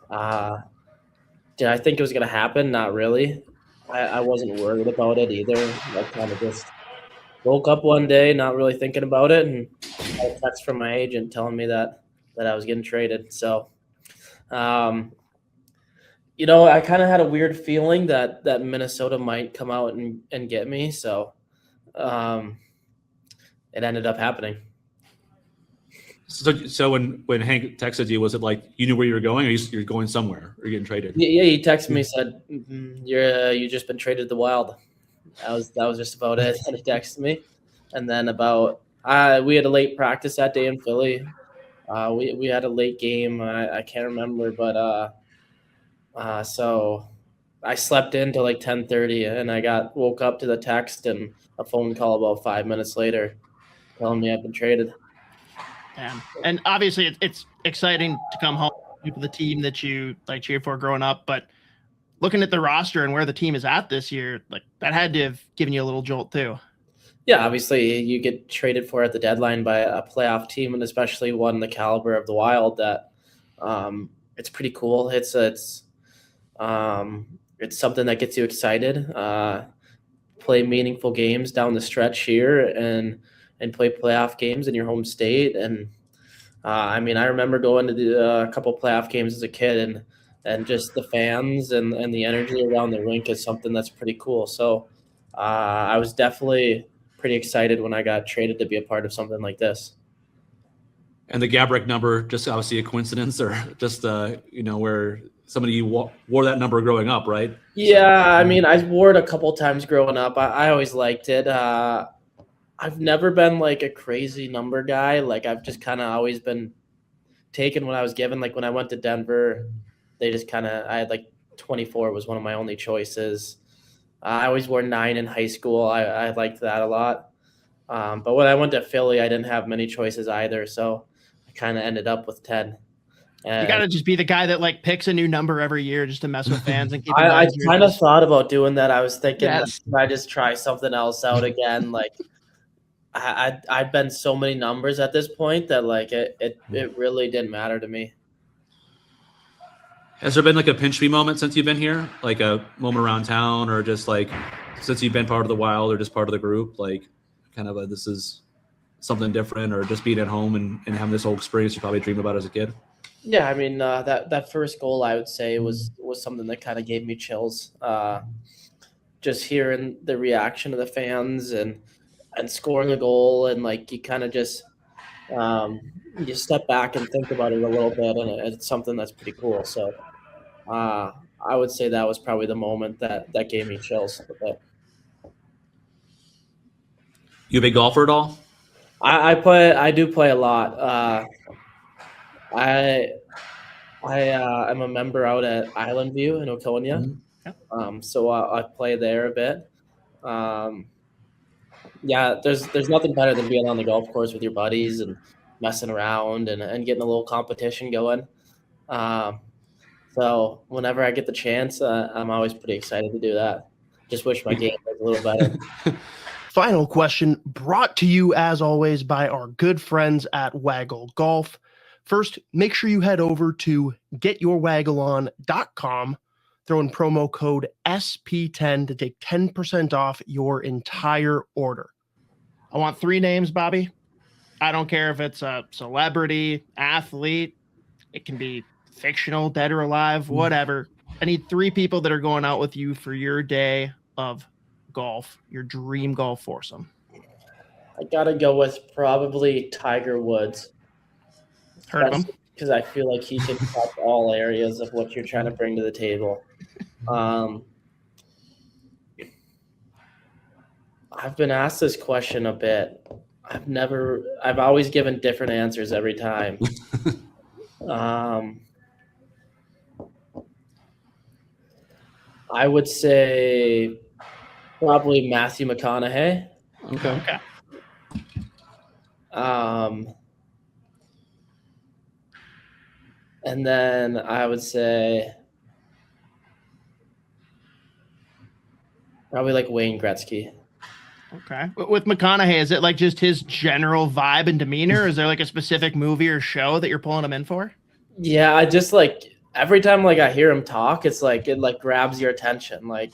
Did I think it was going to happen? Not really. I wasn't worried about it either. I kind of just woke up one day not really thinking about it, and got a text from my agent telling me that I was getting traded. So, I kind of had a weird feeling that Minnesota might come out and get me. So, it ended up happening. So when Hank texted you, was it like you knew where you were going, or you're going somewhere, or you're getting traded? Yeah, he texted me, said, you just been traded to the Wild. That was just about it. And he texted me, and then we had a late practice that day in Philly. We had a late game. I can't remember, but so I slept in till like 10:30, and I woke up to the text and a phone call about 5 minutes later, telling me I've been traded. And obviously it's exciting to come home to the team that you like cheered for growing up, but looking at the roster and where the team is at this year, like that had to have given you a little jolt too. Yeah, obviously you get traded for at the deadline by a playoff team, and especially one the caliber of the Wild. That it's pretty cool. It's something that gets you excited. Play meaningful games down the stretch here, and play playoff games in your home state. And I remember going to a couple playoff games as a kid, and just the fans and the energy around the rink is something that's pretty cool. So I was definitely pretty excited when I got traded to be a part of something like this. And the Gabrick number, just obviously a coincidence, or just where somebody you wore that number growing up, right? Yeah, I wore it a couple times growing up. I always liked it. I've never been like a crazy number guy. Like I've just kind of always been taken when I was given. Like when I went to Denver, they just I had like 24 was one of my only choices. I always wore 9 in high school. I liked that a lot. But when I went to Philly, I didn't have many choices either. So I kind of ended up with 10. And you got to just be the guy that like picks a new number every year just to mess with fans and keep. I kind of thought about doing that. I was thinking, yes. I just try something else out again. Like I've been so many numbers at this point that like it really didn't matter to me. Has there been like a pinch me moment since you've been here, like a moment around town, or just like since you've been part of the Wild or just part of the group, like kind of this is something different, or just being at home and having this whole experience you probably dreamed about as a kid? Yeah, that first goal I would say was something that kind of gave me chills. Just hearing the reaction of the fans and scoring a goal, and like you kind of just you step back and think about it a little bit, and it's something that's pretty cool. So I would say that was probably the moment that gave me chills a bit. You a big golfer at all? I do play a lot. I'm a member out at Island View in Otonia. Mm-hmm. So I play there a bit. Yeah, there's nothing better than being on the golf course with your buddies and messing around and getting a little competition going. So whenever I get the chance, I'm always pretty excited to do that. Just wish my game was a little better. Final question brought to you as always by our good friends at Waggle Golf. First, make sure you head over to getyourwaggleon.com. Throw in promo code SP10 to take 10% off your entire order. I want 3 names, Bobby. I don't care if it's a celebrity, athlete. It can be fictional, dead or alive, whatever. I need 3 people that are going out with you for your day of golf, your dream golf foursome. I got to go with probably Tiger Woods. Heard of him? Because I feel like he can touch all areas of what you're trying to bring to the table. I've been asked this question a bit. I've always given different answers every time. I would say probably Matthew McConaughey. Okay. And then I would say probably like Wayne Gretzky. Okay. With McConaughey, is it like just his general vibe and demeanor? Is there like a specific movie or show that you're pulling him in for? Yeah, I just like every time like I hear him talk, it's like it like grabs your attention. Like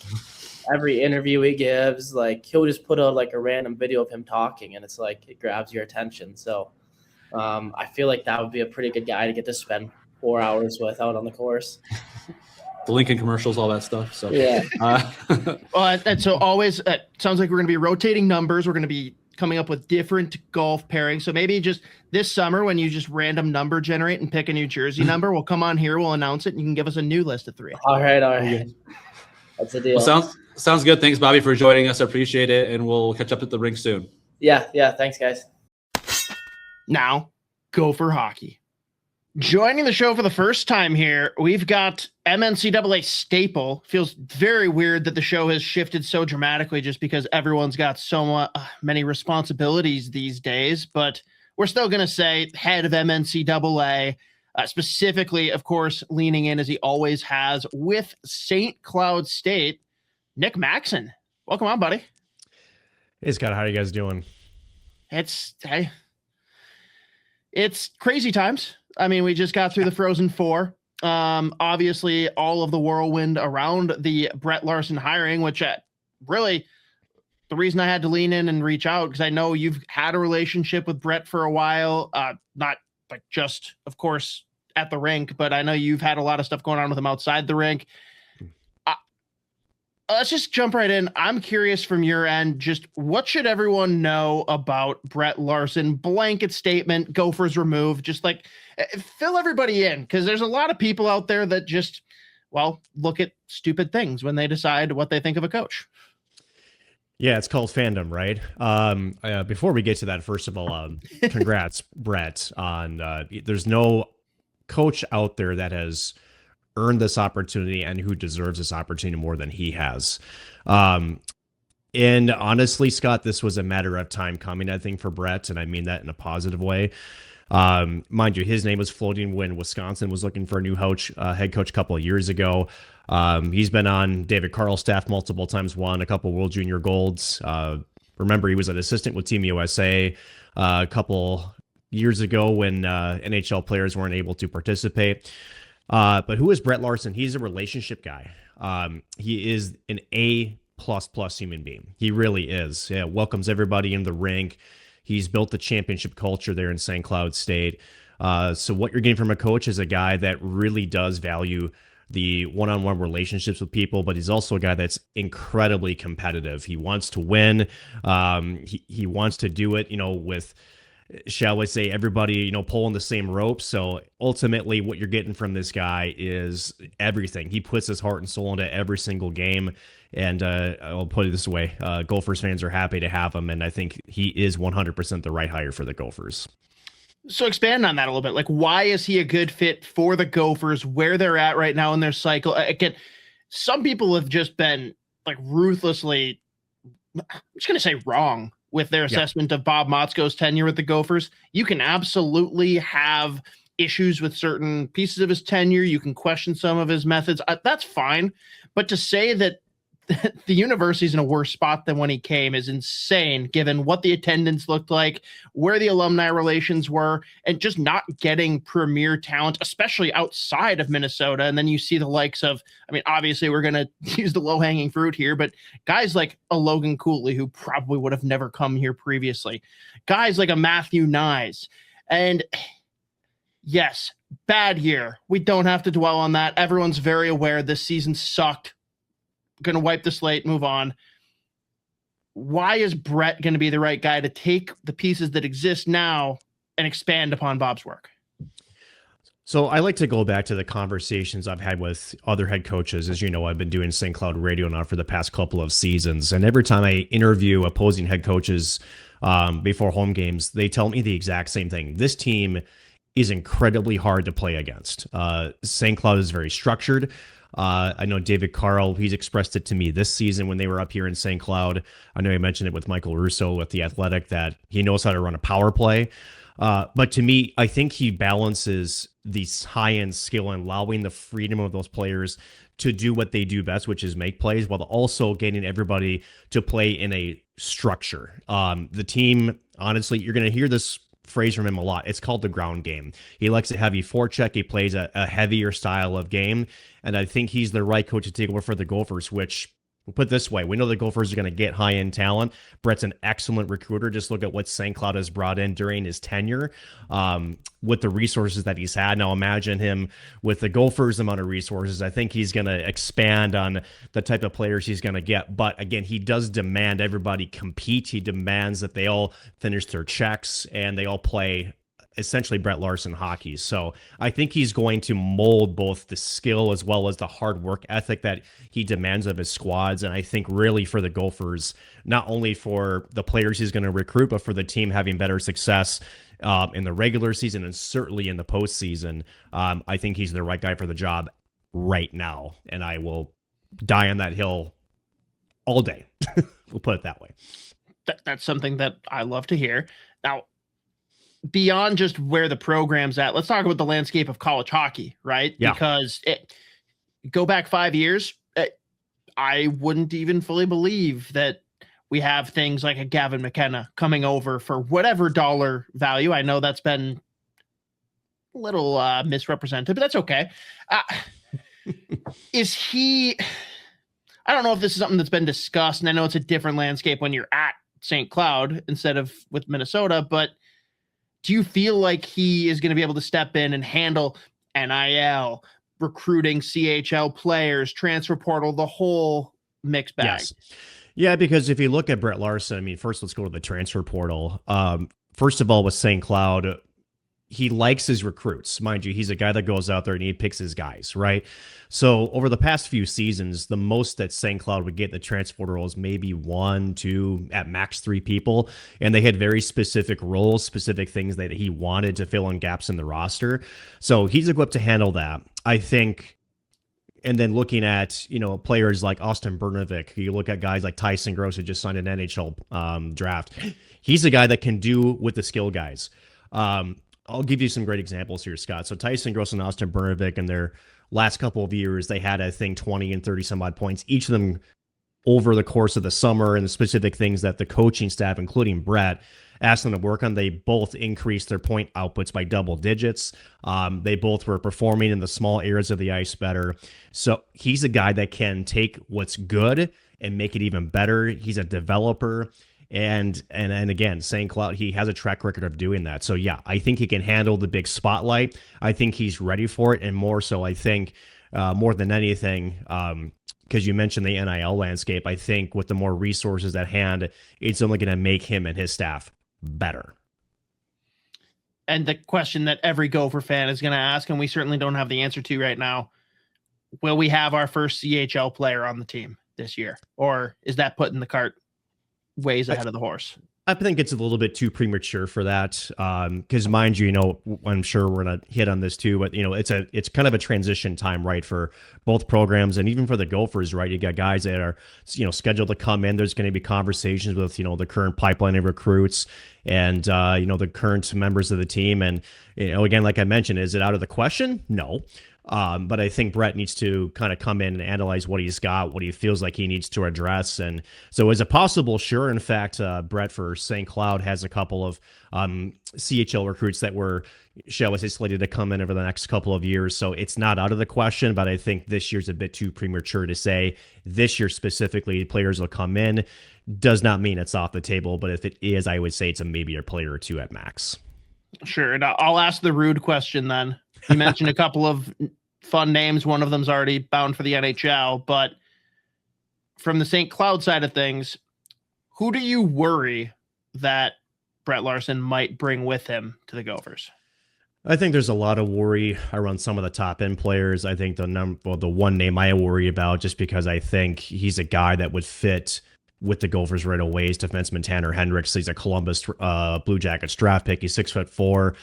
every interview he gives, like he'll just put out like a random video of him talking, and it's like it grabs your attention. So I feel like that would be a pretty good guy to get to spend 4 hours with out on the course. The Lincoln commercials, all that stuff. So Yeah. Well, and so always sounds like we're going to be rotating numbers. We're going to be coming up with different golf pairings. So maybe just this summer, when you just random number generate and pick a New Jersey number, we'll come on here, we'll announce it, and you can give us a new list of 3. All right. That's a deal. Well, sounds good. Thanks, Bobby, for joining us. I appreciate it, and we'll catch up at the rink soon. Yeah. Thanks, guys. Now, Gopher Hockey. Joining the show for the first time here, we've got MNCAA staple. Feels very weird that the show has shifted so dramatically just because everyone's got so many responsibilities these days. But we're still going to say head of MNCAA, specifically, of course, leaning in as he always has with St. Cloud State, Nick Maxson. Welcome on, buddy. Hey, Scott. How are you guys doing? It's crazy times. I mean, we just got through the Frozen Four. Obviously, all of the whirlwind around the Brett Larson hiring, which really the reason I had to lean in and reach out, because I know you've had a relationship with Brett for a while, not like just, of course, at the rink, but I know you've had a lot of stuff going on with him outside the rink. Let's just jump right in. I'm curious from your end, just what should everyone know about Brett Larson? Blanket statement, Gophers removed, just like fill everybody in, because there's a lot of people out there that just, well, look at stupid things when they decide what they think of a coach. Yeah, it's called fandom, right? Before we get to that, first of all, congrats, Brett, on there's no coach out there that has earned this opportunity and who deserves this opportunity more than he has. And honestly, Scott, this was a matter of time coming, I think, for Brett, and I mean that in a positive way. Mind you, his name was floating when Wisconsin was looking for a new head coach a couple of years ago. He's been on David Carle's staff multiple times, won a couple World Junior Golds. Remember, he was an assistant with Team USA a couple years ago when NHL players weren't able to participate. But who is Brett Larson? He's a relationship guy. He is an A++ human being. He really is. Yeah, welcomes everybody in the rink. He's built the championship culture there in St. Cloud State. So what you're getting from a coach is a guy that really does value the one-on-one relationships with people, but he's also a guy that's incredibly competitive. He wants to win. He wants to do it, with, shall we say, everybody, pulling the same rope. So ultimately what you're getting from this guy is everything. He puts his heart and soul into every single game. And I'll put it this way, Gophers fans are happy to have him. And I think he is 100% the right hire for the Gophers. So expand on that a little bit. Like, why is he a good fit for the Gophers, where they're at right now in their cycle? Again, some people have just been like ruthlessly, I'm just going to say wrong with their assessment of Bob Motzko's tenure with the Gophers. You can absolutely have issues with certain pieces of his tenure. You can question some of his methods. That's fine. But to say that the university's in a worse spot than when he came is insane, given what the attendance looked like, where the alumni relations were, and just not getting premier talent, especially outside of Minnesota. And then you see the likes of, I mean, obviously we're going to use the low-hanging fruit here, but guys like a Logan Cooley, who probably would have never come here previously, guys like a Matthew Nyes. And yes, bad year. We don't have to dwell on that. Everyone's very aware this season sucked. Going to wipe the slate, move on. Why is Brett going to be the right guy to take the pieces that exist now and expand upon Bob's work? So I like to go back to the conversations I've had with other head coaches. As you know, I've been doing St. Cloud radio now for the past couple of seasons. And every time I interview opposing head coaches before home games, they tell me the exact same thing. This team is incredibly hard to play against. St. Cloud is very structured. I know David Carle, he's expressed it to me this season when they were up here in St. Cloud. I know he mentioned it with Michael Russo with The Athletic, that he knows how to run a power play. But to me, I think he balances these high-end skill and allowing the freedom of those players to do what they do best, which is make plays, while also getting everybody to play in a structure. The team, honestly, you're going to hear this phrase from him a lot. It's called the ground game. He likes a heavy forecheck. He plays a heavier style of game. And I think he's the right coach to take over for the Gophers, which, we'll put it this way, we know the Gophers are going to get high-end talent. Brett's an excellent recruiter. Just look at what St. Cloud has brought in during his tenure with the resources that he's had. Now imagine him with the Gophers' amount of resources. I think he's going to expand on the type of players he's going to get. But again, he does demand everybody compete. He demands that they all finish their checks and they all play essentially Brett Larson hockey. So I think he's going to mold both the skill as well as the hard work ethic that he demands of his squads. And I think really for the Gophers, not only for the players he's going to recruit, but for the team having better success in the regular season and certainly in the postseason, I think he's the right guy for the job right now. And I will die on that hill all day. We'll put it that way. That's something that I love to hear. Now, beyond just where the program's at, let's talk about the landscape of college hockey, right? Yeah. Because go back 5 years, I wouldn't even fully believe that we have things like a Gavin McKenna coming over for whatever dollar value. I know that's been a little misrepresented, but that's okay. Is he, I don't know if this is something that's been discussed, and I know it's a different landscape when you're at St. Cloud instead of with Minnesota, but do you feel like he is going to be able to step in and handle NIL, recruiting CHL players, transfer portal, the whole mixed bag? Yes. Yeah, because if you look at Brett Larson, I mean, first let's go to the transfer portal. First of all, with St. Cloud, he likes his recruits. Mind you, he's a guy that goes out there and he picks his guys, right? So over the past few seasons, the most that St. Cloud would get in the transfer portal is maybe 1, 2, at max 3 people. And they had very specific roles, specific things that he wanted to fill in gaps in the roster. So he's equipped to handle that, I think. And then looking at, players like Austin Bernovic, you look at guys like Tyson Gross, who just signed an NHL draft. He's a guy that can do with the skill guys. I'll give you some great examples here, Scott. So Tyson Gross and Austin Bernovic in their last couple of years, they had, I think, 20 and 30 some odd points, each of them over the course of the summer, and the specific things that the coaching staff, including Brett, asked them to work on. They both increased their point outputs by double digits. They both were performing in the small areas of the ice better. So he's a guy that can take what's good and make it even better. He's a developer. And again, St. Cloud, he has a track record of doing that. So yeah, I think he can handle the big spotlight. I think he's ready for it. And more so, I think more than anything, because you mentioned the NIL landscape, I think with the more resources at hand, it's only going to make him and his staff better. And the question that every Gopher fan is going to ask, and we certainly don't have the answer to right now, will we have our first CHL player on the team this year? Or is that putting the cart ways ahead of the horse? I think it's a little bit too premature for that. Because mind you, I'm sure we're going to hit on this too, but it's kind of a transition time, right? For both programs and even for the Gophers, right? You got guys that are, scheduled to come in. There's going to be conversations with, the current pipeline of recruits and, the current members of the team. And, again, like I mentioned, is it out of the question? No. But I think Brett needs to kind of come in and analyze what he's got, what he feels like he needs to address. And so is it possible? Sure. In fact, Brett for St. Cloud has a couple of CHL recruits that were, shall we say, slated to come in over the next couple of years. So it's not out of the question, but I think this year's a bit too premature to say. This year specifically, players will come in. Does not mean it's off the table, but if it is, I would say it's maybe a player or two at max. Sure. And I'll ask the rude question then. You mentioned a couple of fun names. One of them's already bound for the NHL, but from the St. Cloud side of things, who do you worry that Brett Larson might bring with him to the Gophers? I think there's a lot of worry around some of the top end players. I think the one name I worry about, just because I think he's a guy that would fit with the Gophers right away, is defenseman Tanner Hendricks. He's a Columbus Blue Jackets draft pick. He's 6'4".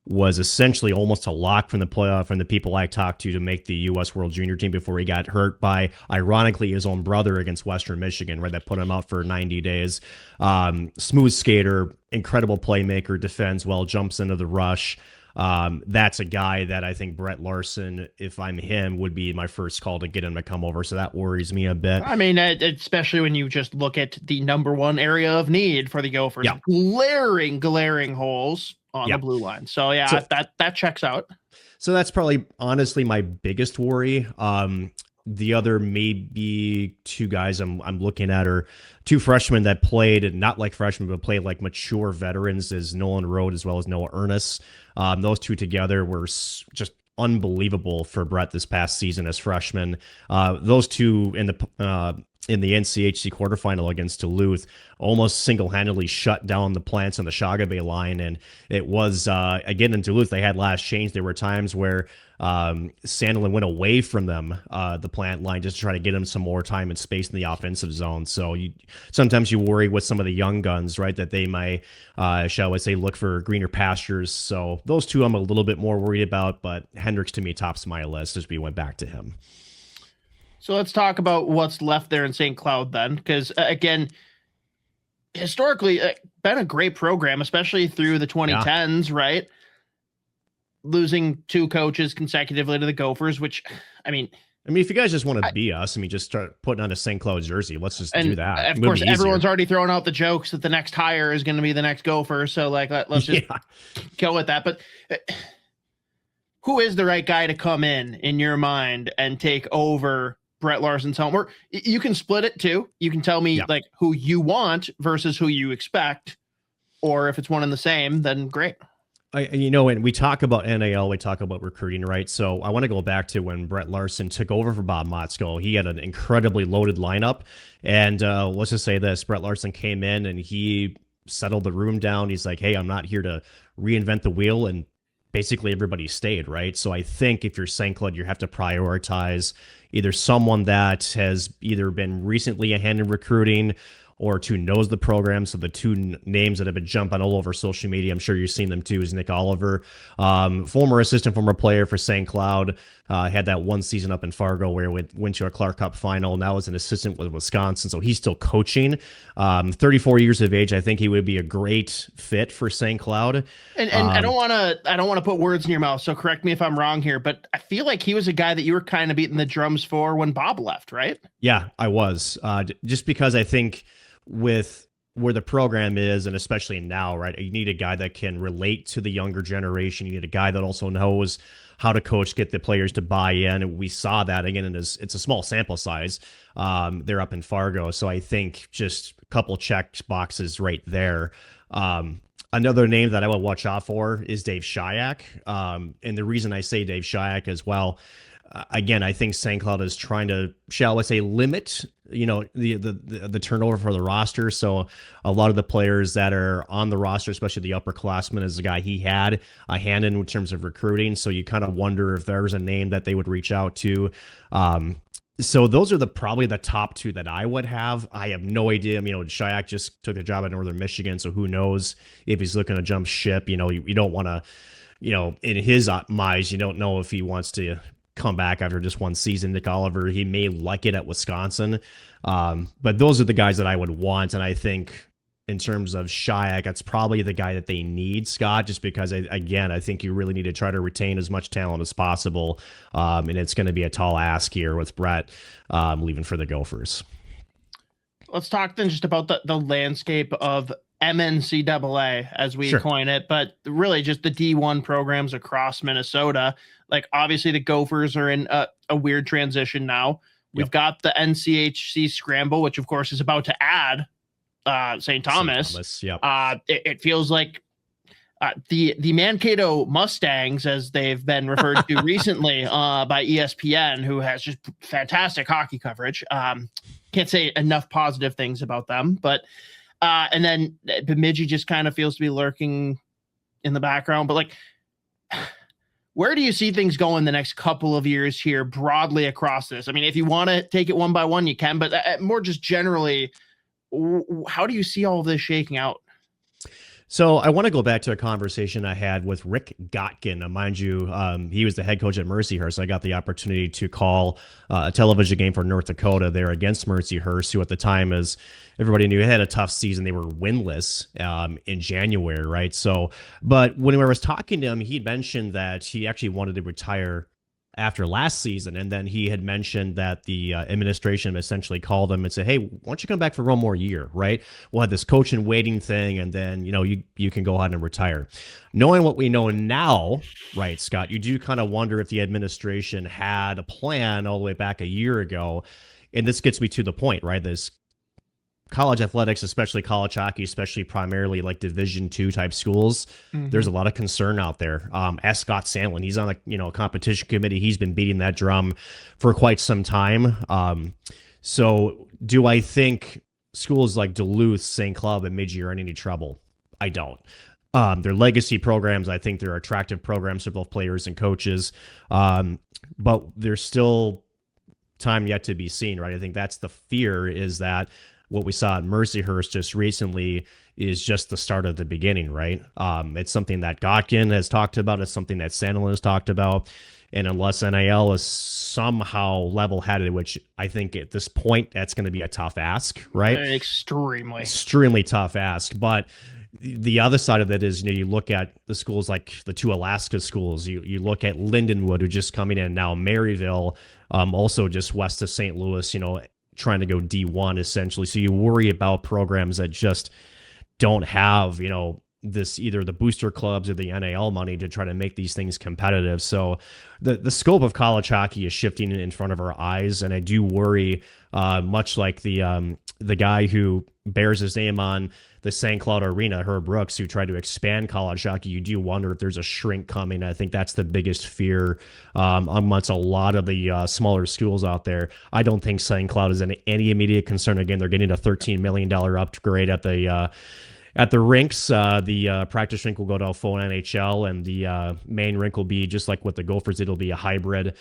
was essentially almost a lock from the playoff from the people I talked to make the U.S. World Junior team before he got hurt by, ironically, his own brother against Western Michigan, right? That put him out for 90 days. Smooth skater, incredible playmaker, defends well, jumps into the rush. That's a guy that I think Brett Larson, if I'm him, would be my first call to get him to come over. So that worries me a bit. I mean, especially when you just look at the number one area of need for the Gophers, glaring holes on the blue line. So that checks out. So that's probably honestly my biggest worry. The other maybe two guys I'm looking at are two freshmen that played not like freshmen, but played like mature veterans, is Nolan Road as well as Noah Ernest. Those two together were just unbelievable for Brett this past season as freshmen. Those two in the NCHC quarterfinal against Duluth almost single-handedly shut down the plants on the Shaga Bay line. And it was, again, in Duluth, they had last change. There were times where Sandlin went away from them, the plant line, just to try to get him some more time and space in the offensive zone. So sometimes you worry with some of the young guns, right, that they might, shall I say, look for greener pastures. So those two I'm a little bit more worried about, but Hendricks to me tops my list as we went back to him. So let's talk about what's left there in St. Cloud then, because again, historically, been a great program, especially through the 2010s, right? Losing two coaches consecutively to the Gophers, which, I mean, if you guys just want to be us, just start putting on a St. Cloud jersey. Let's just do that. Of course, everyone's already throwing out the jokes that the next hire is going to be the next Gopher. So, let's just go with that. But who is the right guy to come in your mind and take over Brett Larson's helm? Or you can split it too. You can tell me who you want versus who you expect, or if it's one and the same, then great. When we talk about NAL, we talk about recruiting, right? So I want to go back to when Brett Larson took over for Bob Motzko. He had an incredibly loaded lineup. And let's just say this, Brett Larson came in and he settled the room down. He's like, hey, I'm not here to reinvent the wheel. And basically everybody stayed, right? So I think if you're St. Cloud, you have to prioritize either someone that has either been recently a hand in recruiting or two knows the program. So the two names that have been jumping all over social media, I'm sure you've seen them too, is Nick Oliver, former player for St. Cloud, had that one season up in Fargo where we went to a Clark Cup final. Now is an assistant with Wisconsin, so he's still coaching. 34 years of age, I think he would be a great fit for St. Cloud. And I don't want to put words in your mouth, so correct me if I'm wrong here, but I feel like he was a guy that you were kind of beating the drums for when Bob left, right? Yeah, I was. Just because I think with where the program is, and especially now, right, you need a guy that can relate to the younger generation. You need a guy that also knows how to coach, get the players to buy in. And we saw that again, and it's a small sample size. They're up in Fargo. So I think just a couple check boxes right there. Another name that I would watch out for is Dave Shayak. And the reason I say Dave Shayak as well, again, I think St. Cloud is trying to, shall I say, limit, the turnover for the roster. So a lot of the players that are on the roster, especially the upperclassmen, is the guy he had a hand in terms of recruiting. So you kind of wonder if there's a name that they would reach out to. So those are probably the top two that I would have. I have no idea. Shayak just took a job at Northern Michigan, so who knows if he's looking to jump ship. You don't want to, in his minds, you don't know if he wants to come back after just one season. Nick Oliver, he may like it at Wisconsin. But those are the guys that I would want. And I think in terms of Shayak, that's probably the guy that they need, Scott, just because, I think you really need to try to retain as much talent as possible. And it's going to be a tall ask here with Brett leaving for the Gophers. Let's talk then just about the landscape of MNCAA, as we coin it, but really just the D1 programs across Minnesota. Obviously the Gophers are in a weird transition now. We've got the NCHC scramble, which of course is about to add St. Thomas. It feels like the Mankato Mustangs, as they've been referred to recently by ESPN, who has just fantastic hockey coverage. Can't say enough positive things about them, but and then Bemidji just kind of feels to be lurking in the background. But where do you see things going the next couple of years here broadly across this? If you want to take it one by one, you can, but more just generally, how do you see all of this shaking out? So I want to go back to a conversation I had with Rick Gotkin. Mind you, he was the head coach at Mercyhurst. I got the opportunity to call a television game for North Dakota there against Mercyhurst, who at the time, as everybody knew, had a tough season. They were winless in January, right? So, but when I was talking to him, he mentioned that he actually wanted to retire after last season, and then he had mentioned that the administration essentially called him and said, "Hey, why don't you come back for one more year, right? We'll have this coach and waiting thing, and then you can go ahead and retire." Knowing what we know now, right, Scott, you do kind of wonder if the administration had a plan all the way back a year ago, and this gets me to the point, right? This college athletics, especially college hockey, especially primarily like Division II type schools, there's a lot of concern out there. Ask Scott Sandlin. He's on a competition committee. He's been beating that drum for quite some time. So do I think schools like Duluth, St. Cloud, and Midgey are in any trouble? I don't. They're legacy programs. I think they're attractive programs for both players and coaches. But there's still time yet to be seen, right? I think that's the fear, is that what we saw at Mercyhurst just recently is just the start of the beginning, right? It's something that Gotkin has talked about. It's something that Sandlin has talked about. And unless NIL is somehow level-headed, which I think at this point, that's going to be a tough ask, right? Extremely tough ask. But the other side of it is, you look at the schools like the two Alaska schools. You look at Lindenwood, who just coming in now, Maryville, also just west of St. Louis, trying to go D1 essentially. So you worry about programs that just don't have, this, either the booster clubs or the NAL money to try to make these things competitive. So the scope of college hockey is shifting in front of our eyes. And I do worry, much like the guy who bears his name on the St. Cloud Arena, Herb Brooks, who tried to expand college hockey. You do wonder if there's a shrink coming. I think that's the biggest fear amongst a lot of the smaller schools out there. I don't think St. Cloud is any immediate concern. Again, they're getting a $13 million upgrade at the rinks. The practice rink will go to a full NHL, and the main rink will be just like with the Gophers. It'll be a hybrid,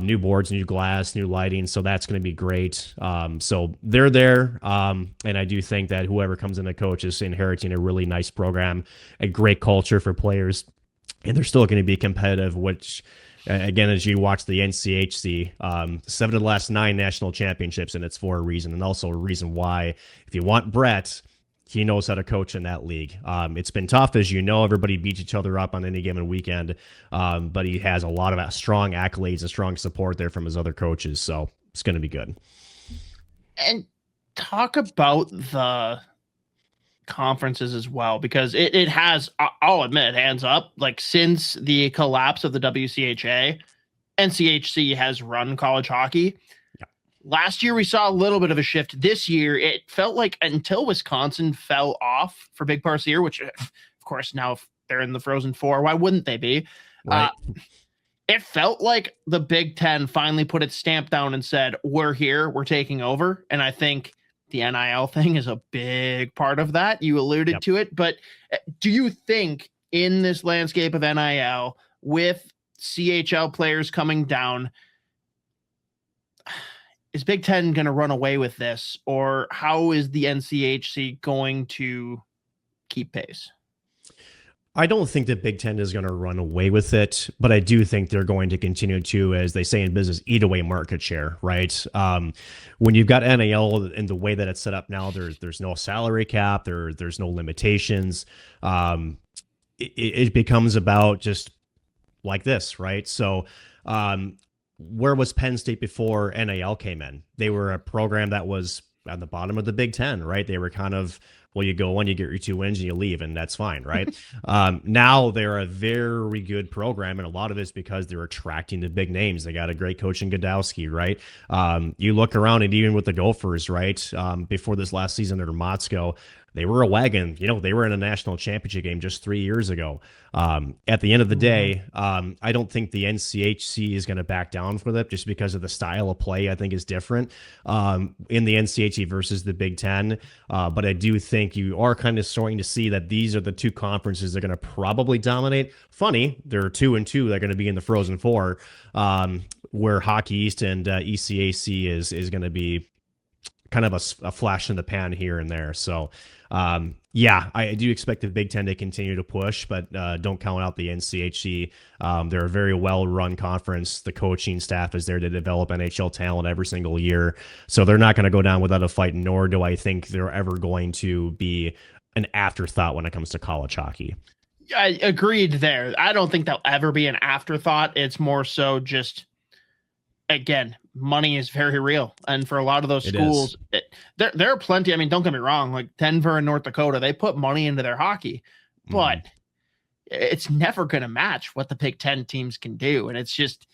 new boards, new glass, new lighting. So that's going to be great. So they're there. And I do think that whoever comes in to coach is inheriting a really nice program, a great culture for players, and they're still going to be competitive, which, again, as you watch the NCHC, 7 of the last 9 national championships, and it's for a reason, and also a reason why, if you want Brett, he knows how to coach in that league. It's been tough, as you know. Everybody beats each other up on any given weekend, but he has a lot of strong accolades and strong support there from his other coaches, so it's going to be good. And talk about the conferences as well, because it has, I'll admit, hands up, like since the collapse of the WCHA, NCHC has run college hockey. Last year, we saw a little bit of a shift. This year, it felt like until Wisconsin fell off for big parts of the year, which, of course, now if they're in the Frozen Four, why wouldn't they be? Right. It felt like the Big Ten finally put its stamp down and said, we're here, we're taking over. And I think the NIL thing is a big part of that. You alluded to it. But do you think in this landscape of NIL, with CHL players coming down, is Big Ten going to run away with this, or how is the NCHC going to keep pace? I don't think the Big Ten is going to run away with it, but I do think they're going to continue to, as they say in business, eat away market share, right? When you've got NAL in the way that it's set up now, there's no salary cap, there's no limitations. It becomes about just like this, right? So, where was Penn State before NAL came in? They were a program that was at the bottom of the Big Ten, right? They were kind of, well, you go on, you get your 2 wins, and you leave, and that's fine, right? Now they're a very good program, and a lot of it's because they're attracting the big names. They got a great coach in Gustavsson, right? You look around, and even with the Gophers, right? Before this last season under Motzko, they were a wagon. They were in a national championship game just 3 years ago. At the end of the day, I don't think the NCHC is going to back down for that, just because of the style of play I think is different in the NCHC versus the Big Ten. But I do think you are kind of starting to see that these are the two conferences that are going to probably dominate. Funny, there are 2 and 2 that are going to be in the Frozen Four, where Hockey East and ECAC is going to be kind of a flash in the pan here and there. So, yeah, I do expect the Big Ten to continue to push, but don't count out the NCHC. They're a very well-run conference. The coaching staff is there to develop NHL talent every single year. So they're not going to go down without a fight, nor do I think they're ever going to be an afterthought when it comes to college hockey. I agreed there. I don't think they'll ever be an afterthought. It's more so just, again, money is very real. And for a lot of those schools, there are plenty. I mean, don't get me wrong, like Denver and North Dakota, they put money into their hockey, but it's never going to match what the Big Ten teams can do. And it's just,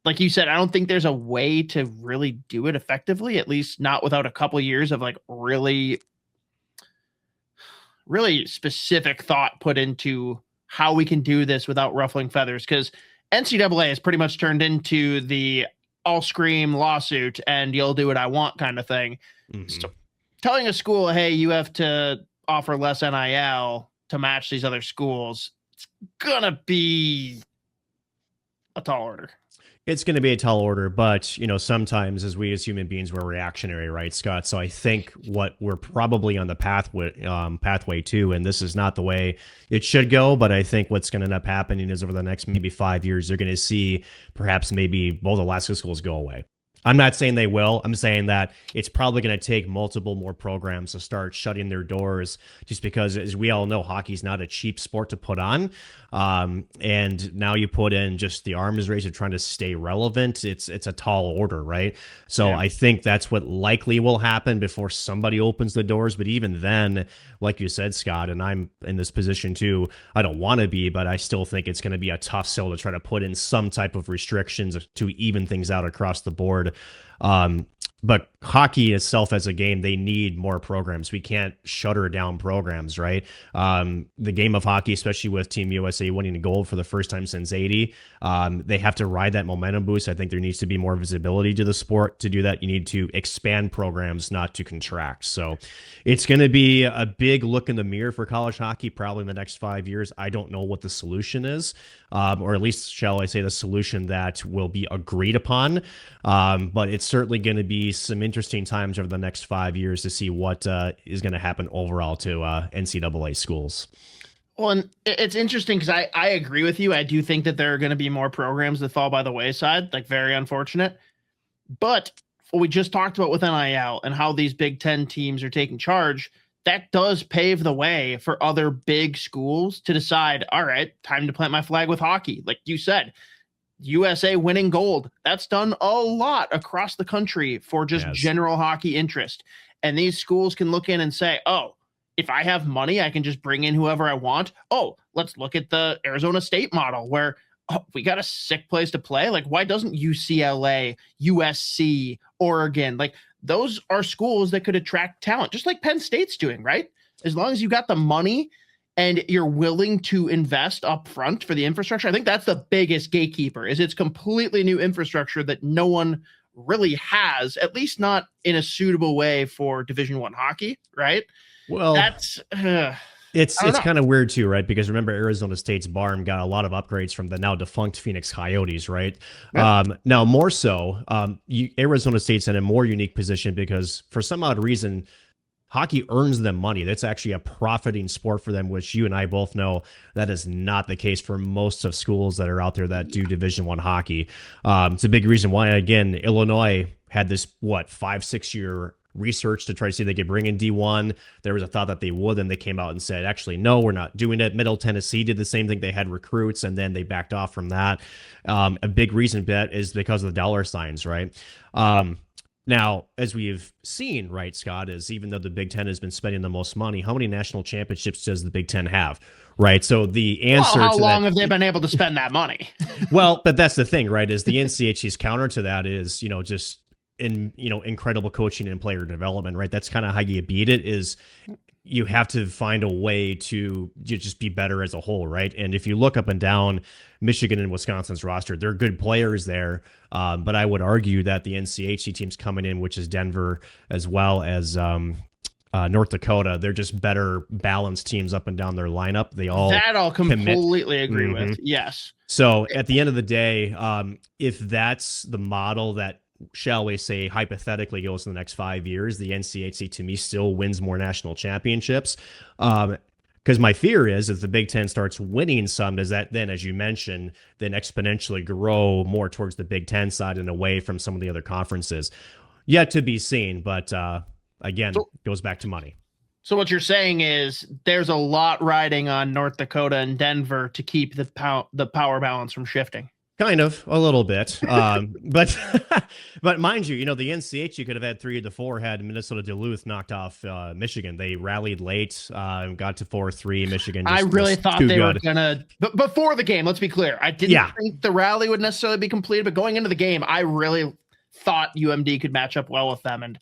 like you said, I don't think there's a way to really do it effectively, at least not without a couple of years of like really specific thought put into how we can do this without ruffling feathers. Because NCAA has pretty much turned into the I'll scream lawsuit and you'll do what I want kind of thing. So telling a school, hey, you have to offer less NIL to match these other schools, it's gonna be a tall order. It's going to be a tall order, but sometimes as human beings, we're reactionary, right, Scott? So I think what we're probably on the pathway to, and this is not the way it should go, but I think what's going to end up happening is over the next maybe 5 years, you're going to see perhaps maybe both Alaska schools go away. I'm not saying they will. I'm saying that it's probably going to take multiple more programs to start shutting their doors, just because, as we all know, hockey's not a cheap sport to put on. And now you put in just the arms race of trying to stay relevant. It's a tall order, right? So I think that's what likely will happen before somebody opens the doors. But even then, like you said, Scott, and I'm in this position too, I don't want to be, but I still think it's going to be a tough sell to try to put in some type of restrictions to even things out across the board. But hockey itself as a game, they need more programs. We can't shutter down programs, right? The game of hockey, especially with Team USA winning the gold for the first time since 80, they have to ride that momentum boost. I think there needs to be more visibility to the sport. To do that, you need to expand programs, not to contract. So it's going to be a big look in the mirror for college hockey probably in the next 5 years. I don't know what the solution is, or at least, shall I say, the solution that will be agreed upon. But it's certainly going to be some interesting times over the next 5 years to see what is going to happen overall to NCAA schools. Well, and it's interesting because I agree with you. I do think that there are going to be more programs that fall by the wayside, like very unfortunate. But what we just talked about with NIL and how these Big Ten teams are taking charge, that does pave the way for other big schools to decide, all right, time to plant my flag with hockey. Like you said, USA winning gold. That's done a lot across the country for just general hockey interest. And these schools can look in and say, oh, if I have money, I can just bring in whoever I want. Oh, let's look at the Arizona State model where we got a sick place to play. Like, why doesn't UCLA, USC, Oregon, like those are schools that could attract talent, just like Penn State's doing, right? As long as you got the money and you're willing to invest up front for the infrastructure. I think that's the biggest gatekeeper, is it's completely new infrastructure that no one really has, at least not in a suitable way for Division I hockey, right? Well, that's it's kind of weird too, right? Because remember, Arizona State's barn got a lot of upgrades from the now defunct Phoenix Coyotes, right? Yeah. Now more so, Arizona State's in a more unique position because for some odd reason, hockey earns them money. That's actually a profiting sport for them, which you and I both know that is not the case for most of schools that are out there that do Division I hockey. It's a big reason why, again, Illinois had this, 5-6 year research to try to see if they could bring in D1. There was a thought that they would, and they came out and said, actually, no, we're not doing it. Middle Tennessee did the same thing. They had recruits, and then they backed off from that. A big reason, bet, is because of the dollar signs, right? Now, as we've seen, right, Scott, is even though the Big Ten has been spending the most money, how many national championships does the Big Ten have, right? So the answer how long have they been able to spend that money? Well, but that's the thing, right, is the NCHC's counter to that is, just incredible coaching and player development, right? That's kind of how you beat it, is you have to find a way to just be better as a whole, right? And if you look up and down Michigan and Wisconsin's roster, they're good players there, but I would argue that the NCHC teams coming in, which is Denver as well as North Dakota, they're just better balanced teams up and down their lineup. They all I'll completely agree with. Yes. So at the end of the day, if that's the model that shall we say, hypothetically goes in the next 5 years, the NCHC to me still wins more national championships. Because my fear is if the Big Ten starts winning some, does that then, as you mentioned, then exponentially grow more towards the Big Ten side and away from some of the other conferences? Yet to be seen, but again, it goes back to money. So what you're saying is there's a lot riding on North Dakota and Denver to keep the power balance from shifting. Kind of, a little bit. But but mind you, the NCHC could have had 3 of the 4 had Minnesota Duluth knocked off Michigan. They rallied late, got to 4-3. Michigan just I really thought they were going to, but before the game, let's be clear. I didn't think the rally would necessarily be completed, but going into the game, I really thought UMD could match up well with them, and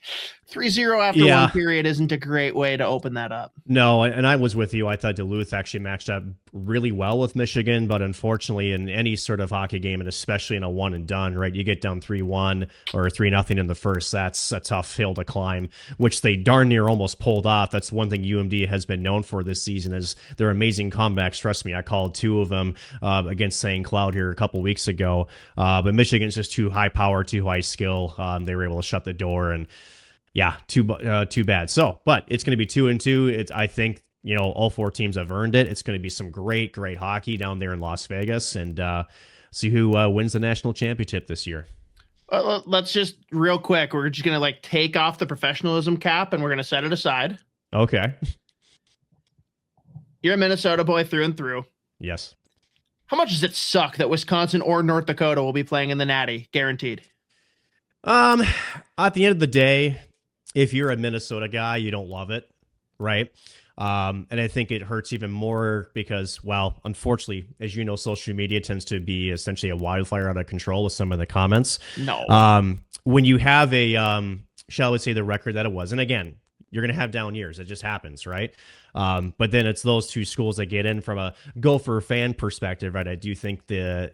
3-0 after one period isn't a great way to open that up. No, and I was with you. I thought Duluth actually matched up really well with Michigan, but unfortunately in any sort of hockey game, and especially in a one and done, right, you get down 3-1 or 3-0 in the first, that's a tough hill to climb, which they darn near almost pulled off. That's one thing UMD has been known for this season is their amazing comebacks. Trust me, I called 2 of them against St. Cloud here a couple weeks ago, but Michigan's just too high power, too high skill. They were able to shut the door, and too bad. So, but it's going to be 2-2. I think, all 4 teams have earned it. It's going to be some great hockey down there in Las Vegas, and see who wins the national championship this year. Let's just real quick. We're just going to take off the professionalism cap and we're going to set it aside. Okay. You're a Minnesota boy through and through. Yes. How much does it suck that Wisconsin or North Dakota will be playing in the Natty? Guaranteed. At the end of the day, if you're a Minnesota guy, you don't love it, right? And I think it hurts even more because, well, unfortunately, as you know, social media tends to be essentially a wildfire out of control with some of the comments. No. When you have a, shall we say, the record that it was, and again, you're going to have down years. It just happens, right? But then it's those 2 schools that get in from a Gopher fan perspective, right? I do think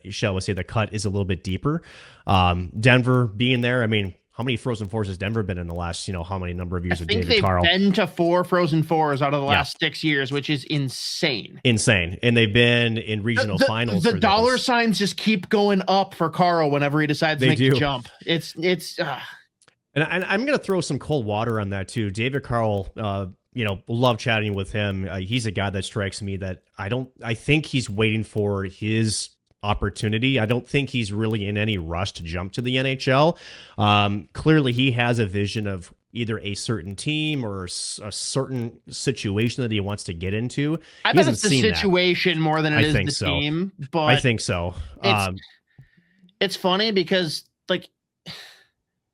shall we say, the cut is a little bit deeper. Denver being there, I mean, how many Frozen Fours has Denver been in the last, how many number of years with David Carle? They've been to 4 Frozen Fours out of the last 6 years, which is insane. Insane. And they've been in regional finals. The dollar signs just keep going up for Carle whenever he decides to make the jump. It's And I'm going to throw some cold water on that too. David Carle, love chatting with him. He's a guy that strikes me that I think he's waiting for his opportunity. I don't think he's really in any rush to jump to the NHL. Clearly he has a vision of either a certain team or a certain situation that he wants to get into. I bet it's the situation more than it is the team, but I think so. It's funny because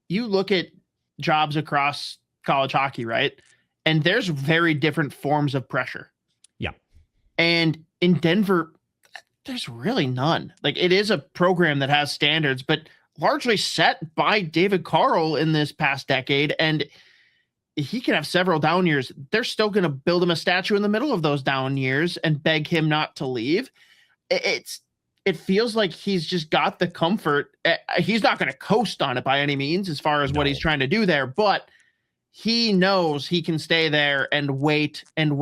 you look at jobs across college hockey, right? And there's very different forms of pressure. Yeah. And in Denver, there's really none. It is a program that has standards, but largely set by David Carle in this past decade. And he can have several down years. They're still going to build him a statue in the middle of those down years and beg him not to leave. It feels like he's just got the comfort. He's not going to coast on it by any means as far as what he's trying to do there, but he knows he can stay there and wait and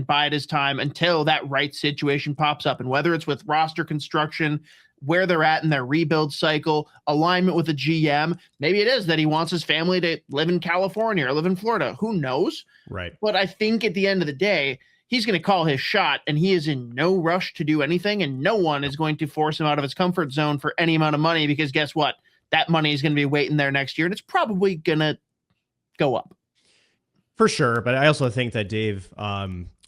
bide his time until that right situation pops up. And whether it's with roster construction, where they're at in their rebuild cycle, alignment with the GM, maybe it is that he wants his family to live in California or live in Florida. Who knows? Right. But I think at the end of the day, he's going to call his shot, and he is in no rush to do anything, and no one is going to force him out of his comfort zone for any amount of money, because guess what? That money is going to be waiting there next year, and it's probably going to go up. For sure, but I also think that Dave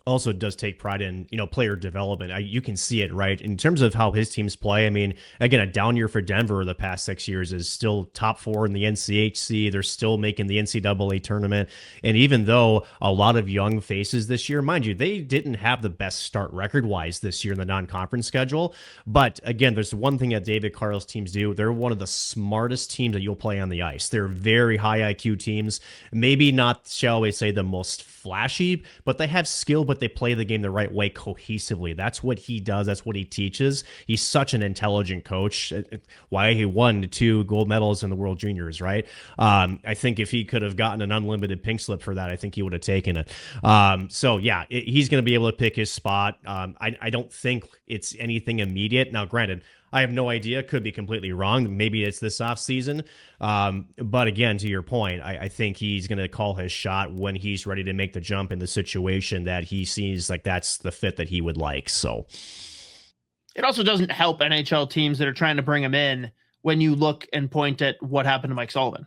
also does take pride in, player development. You can see it, right? In terms of how his teams play. I mean, again, a down year for Denver the past 6 years is still top 4 in the NCHC. They're still making the NCAA tournament. And even though a lot of young faces this year, mind you, they didn't have the best start record-wise this year in the non-conference schedule. But again, there's one thing that David Carle's teams do. They're one of the smartest teams that you'll play on the ice. They're very high IQ teams. Maybe not, shall we say, the most flashy, but they have skill, but they play the game the right way cohesively. That's what he does. That's what he teaches. He's such an intelligent coach. Why he won 2 gold medals in the World Juniors, right? I think if he could have gotten an unlimited pink slip for that, I think he would have taken it. So yeah, he's going to be able to pick his spot. I don't think it's anything immediate. Now, granted, I have no idea. Could be completely wrong. Maybe it's this off season. But again, to your point, I think he's going to call his shot when he's ready to make the jump in the situation that he sees like that's the fit that he would like. So it also doesn't help NHL teams that are trying to bring him in when you look and point at what happened to Mike Sullivan.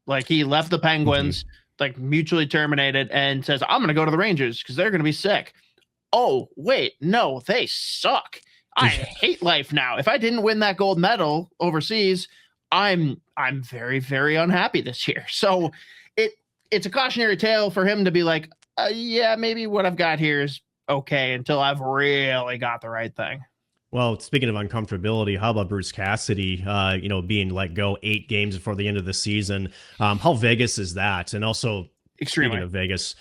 Like he left the Penguins, like mutually terminated, and says, I'm going to go to the Rangers because they're going to be sick. Oh, wait, no, they suck. I hate life now. If I didn't win that gold medal overseas, I'm very, very unhappy this year. So it's a cautionary tale for him to be like, yeah, maybe what I've got here is okay until I've really got the right thing. Well, speaking of uncomfortability, how about Bruce Cassidy, being let go 8 games before the end of the season? How Vegas is that? And also, extremely speaking of Vegas,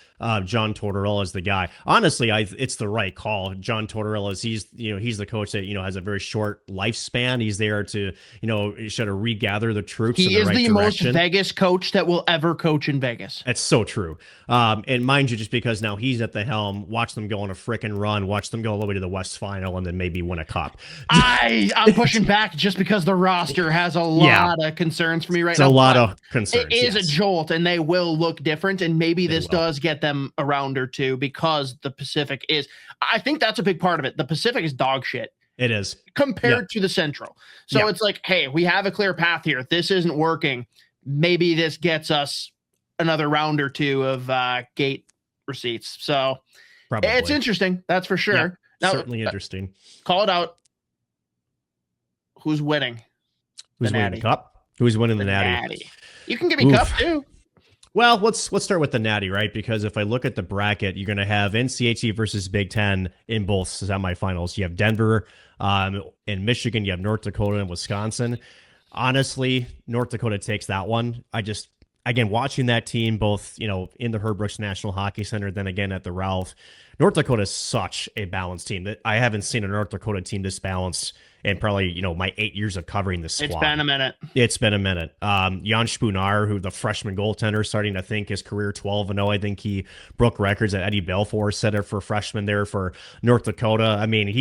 John Tortorella is the guy. Honestly, it's the right call. John Tortorella he's the coach that has a very short lifespan. He's there to sort of regather the troops. He in the is the most direction. Vegas coach that will ever coach in Vegas. That's so true. And mind you, just because now he's at the helm, watch them go on a frickin' run, watch them go all the way to the West Final, and then maybe win a cup. I'm pushing back just because the roster has a lot of concerns for me right now. It's a lot of concerns. It is a jolt, and they will look different, and maybe this does get them a round or two because the Pacific is. I think that's a big part of it. The Pacific is dog shit. It is compared to the Central. So it's like, hey, we have a clear path here. This isn't working. Maybe this gets us another round or two of gate receipts. So probably it's interesting. That's for sure. Yeah, now, certainly interesting. Call it out. Who's winning? Who's winning the cup? Who's winning the Natty? You can give me cup too. Well, let's start with the Natty, right? Because if I look at the bracket, you're going to have NCHC versus Big Ten in both semifinals. You have Denver and Michigan. You have North Dakota and Wisconsin. Honestly, North Dakota takes that one. Again, watching that team both, in the Herb Brooks National Hockey Center, then again at the Ralph, North Dakota is such a balanced team that I haven't seen a North Dakota team this balanced in probably, my 8 years of covering this squad. It's been a minute. Jan Spunar, who the freshman goaltender, starting, I think, his career 12-0. I think he broke records that Eddie Belfour set it for freshman there for North Dakota. I mean,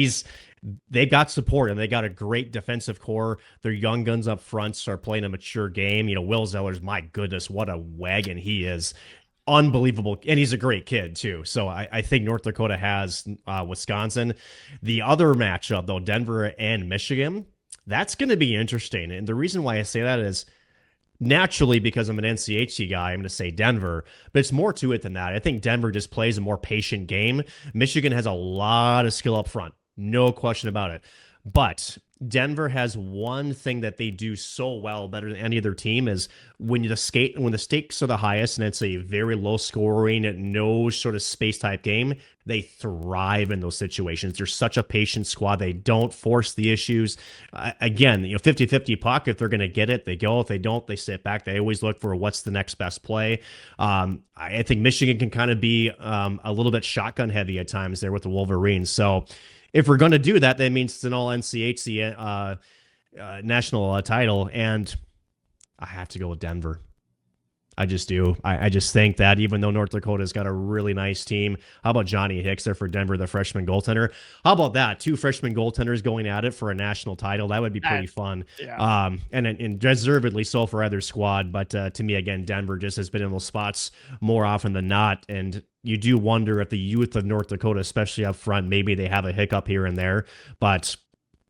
they got support and they got a great defensive core. Their young guns up front start playing a mature game. Will Zellers, my goodness, what a wagon he is. Unbelievable. And he's a great kid too. So I think North Dakota has Wisconsin. The other matchup though, Denver and Michigan, that's going to be interesting. And the reason why I say that is naturally because I'm an NCHC guy, I'm going to say Denver, but it's more to it than that. I think Denver just plays a more patient game. Michigan has a lot of skill up front. No question about it. But Denver has one thing that they do so well, better than any other team, is when the stakes are the highest and it's a very low scoring, no sort of space type game, they thrive in those situations. They're such a patient squad. They don't force the issues. Again, 50-50 puck. If they're going to get it, they go. If they don't, they sit back. They always look for what's the next best play. I think Michigan can kind of be a little bit shotgun heavy at times there with the Wolverines. So if we're going to do that, that means it's an all NCHC national title, and I have to go with Denver. I just do. I just think that even though North Dakota's got a really nice team, how about Johnny Hicks there for Denver, the freshman goaltender? How about that? 2 freshman goaltenders going at it for a national title. That would be pretty fun. Yeah. And deservedly so for either squad. But to me, again, Denver just has been in those spots more often than not. And you do wonder if the youth of North Dakota, especially up front, maybe they have a hiccup here and there. But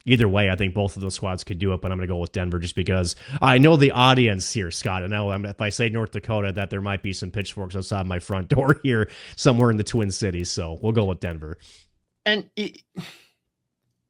either way, I think both of those squads could do it, but I'm going to go with Denver just because I know the audience here, Scott. I know if I say North Dakota, that there might be some pitchforks outside my front door here somewhere in the Twin Cities. So we'll go with Denver. And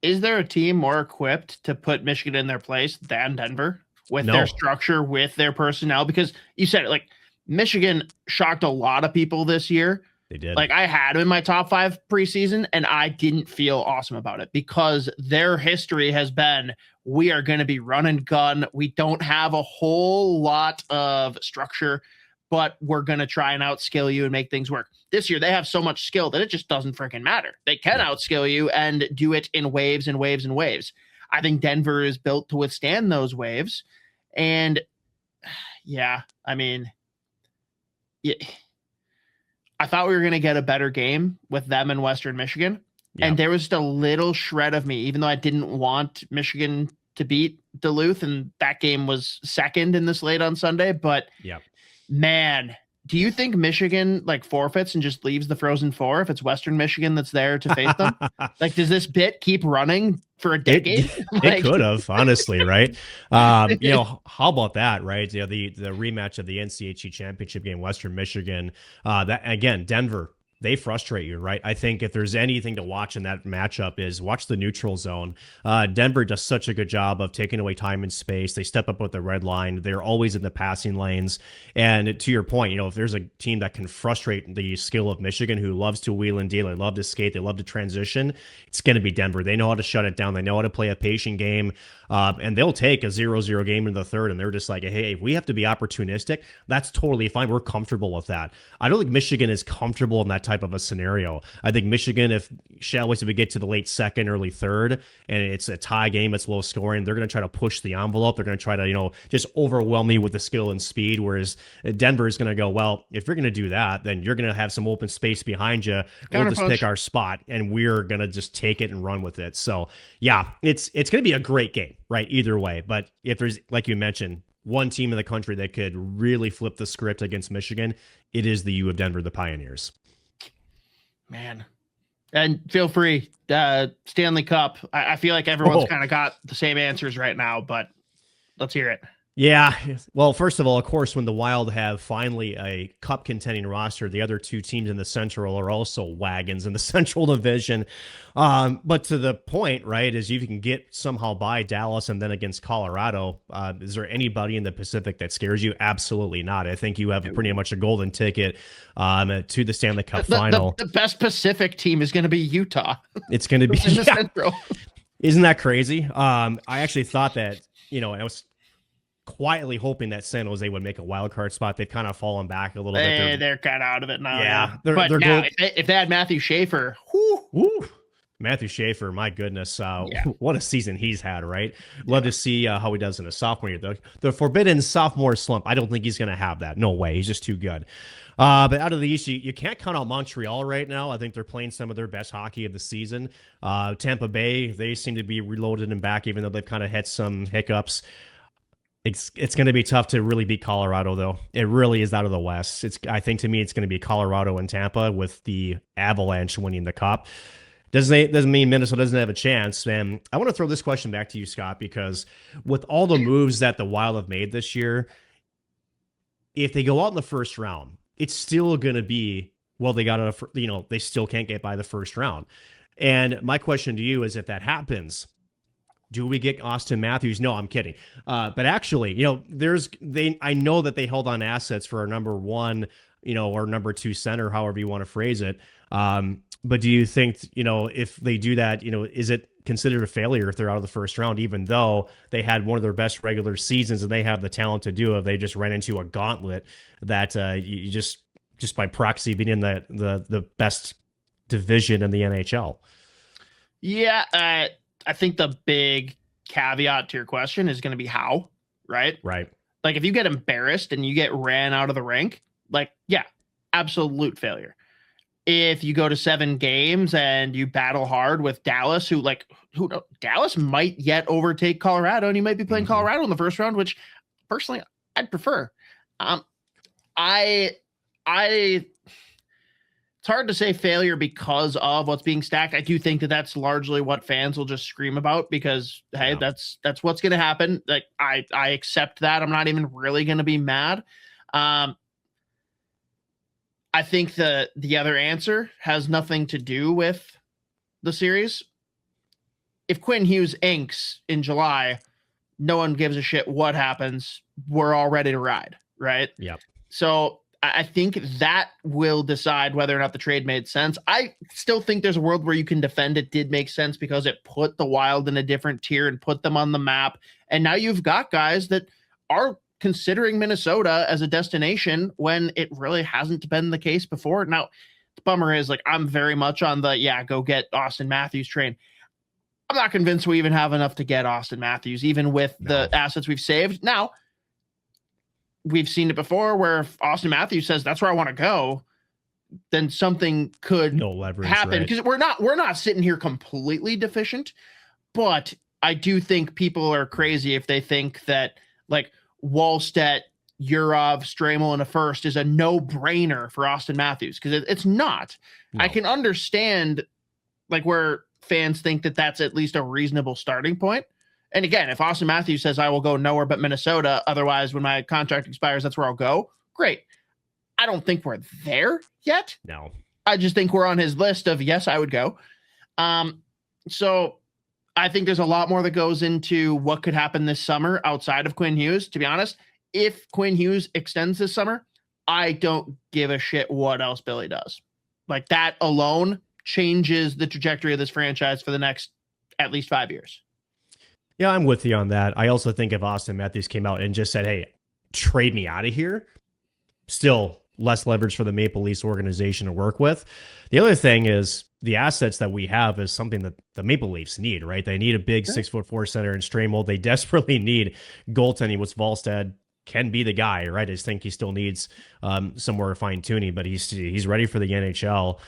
is there a team more equipped to put Michigan in their place than Denver with their structure, with their personnel? Because you said it, like, Michigan shocked a lot of people this year. They did. Like, I had them in my top 5 preseason, and I didn't feel awesome about it because their history has been, we are going to be run and gun. We don't have a whole lot of structure, but we're going to try and outskill you and make things work. This year, they have so much skill that it just doesn't freaking matter. They can outskill you and do it in waves and waves and waves. I think Denver is built to withstand those waves. And I thought we were going to get a better game with them in Western Michigan. Yeah. And there was just a little shred of me, even though I didn't want Michigan to beat Duluth, and that game was second in the slate on Sunday. But yeah, man, do you think Michigan like forfeits and just leaves the Frozen Four if it's Western Michigan that's there to face them? Like, does this bit keep running for a decade? It could have, honestly, right? How about that, right? The rematch of the NCHC championship game, Western Michigan. That again, Denver. They frustrate you, right? I think if there's anything to watch in that matchup is watch the neutral zone. Denver does such a good job of taking away time and space. They step up with the red line. They're always in the passing lanes. And to your point, if there's a team that can frustrate the skill of Michigan, who loves to wheel and deal, they love to skate, they love to transition, it's going to be Denver. They know how to shut it down. They know how to play a patient game. And they'll take a 0-0 game in the third, and they're just like, hey, if we have to be opportunistic, that's totally fine. We're comfortable with that. I don't think Michigan is comfortable in that type of a scenario. I think Michigan, if we get to the late second, early third, and it's a tie game, it's low scoring, they're going to try to push the envelope. They're going to try to, just overwhelm me with the skill and speed. Whereas Denver is going to go, well, if you're going to do that, then you're going to have some open space behind you. We'll just pick our spot, and we're going to just take it and run with it. So yeah, it's going to be a great game, right? Either way. But if there's, like you mentioned, one team in the country that could really flip the script against Michigan, it is the U of Denver, the Pioneers. Man. And feel free, Stanley Cup. I feel like everyone's kind of got the same answers right now, but let's hear it. Yeah. Well, first of all, of course, when the Wild have finally a cup contending roster, the other two teams in the Central are also wagons in the Central Division. But to the point, right, is you can get somehow by Dallas and then against Colorado. Is there anybody in the Pacific that scares you? Absolutely not. I think you have pretty much a golden ticket to the Stanley Cup final. The best Pacific team is going to be Utah. It's going to be in the Central. Isn't that crazy? I actually thought that, I was quietly hoping that San Jose would make a wild card spot. They've kind of fallen back a little bit. They're kind of out of it now. Yeah. But now, if they had Matthew Schaefer, Matthew Schaefer, my goodness, what a season he's had, right? Love to see how he does in a sophomore year. The forbidden sophomore slump, I don't think he's going to have that. No way. He's just too good. But out of the East, you can't count out Montreal right now. I think they're playing some of their best hockey of the season. Tampa Bay, they seem to be reloaded and back, even though they've kind of had some hiccups. It's going to be tough to really beat Colorado, though. It really is out of the West. I think to me, it's going to be Colorado and Tampa with the Avalanche winning the Cup. Doesn't mean Minnesota doesn't have a chance. And I want to throw this question back to you, Scott, because with all the moves that the Wild have made this year, if they go out in the first round, it's still going to be, well, they still can't get by the first round. And my question to you is, if that happens, do we get Austin Matthews? No, I'm kidding. But actually, I know that they held on assets for our number one, or number two center, however you want to phrase it. But do you think, if they do that, is it considered a failure if they're out of the first round, even though they had one of their best regular seasons and they have the talent to do it? They just ran into a gauntlet that you just by proxy being in the best division in the NHL. Yeah, I think the big caveat to your question is going to be how, right? Right. Like if you get embarrassed and you get ran out of the rink, absolute failure. If you go to 7 games and you battle hard with Dallas, who Dallas might yet overtake Colorado, and you might be playing Colorado in the first round, which personally I'd prefer. It's hard to say failure because of what's being stacked. I do think that that's largely what fans will just scream about because, hey, that's what's going to happen. Like I accept that. I'm not even really going to be mad. I think the other answer has nothing to do with the series. If Quinn Hughes inks in July, no one gives a shit what happens. We're all ready to ride, right? Yep. So I think that will decide whether or not the trade made sense. I still think there's a world where you can defend it did make sense because it put the Wild in a different tier and put them on the map. And now you've got guys that are considering Minnesota as a destination when it really hasn't been the case before. Now, the bummer is I'm very much on the, go get Austin Matthews train. I'm not convinced we even have enough to get Austin Matthews, even with the assets we've saved. Now, we've seen it before where if Austin Matthews says that's where I want to go, then something could happen because we're not sitting here completely deficient, but I do think people are crazy if they think that like Wallstedt, Urov, Stramel in a first is a no-brainer for Austin Matthews, because it's not. No. I can understand like where fans think that that's at least a reasonable starting point. And again, if Austin Matthews says I will go nowhere but Minnesota, otherwise when my contract expires, that's where I'll go, great. I don't think we're there yet. No. I just think we're on his list of yes, I would go. So I think there's a lot more that goes into what could happen this summer outside of Quinn Hughes. To be honest, if Quinn Hughes extends this summer, I don't give a shit what else Billy does. Like that alone changes the trajectory of this franchise for the next at least 5 years. Yeah, I'm with you on that. I also think if Austin Matthews came out and just said, hey, trade me out of here, still less leverage for the Maple Leafs organization to work with. The other thing is the assets that we have is something that the Maple Leafs need, right? They need a big 6'4" center in Stramel. They desperately need goaltending, which Wallstedt can be the guy, right? I just think he still needs some more fine-tuning, but he's ready for the NHL.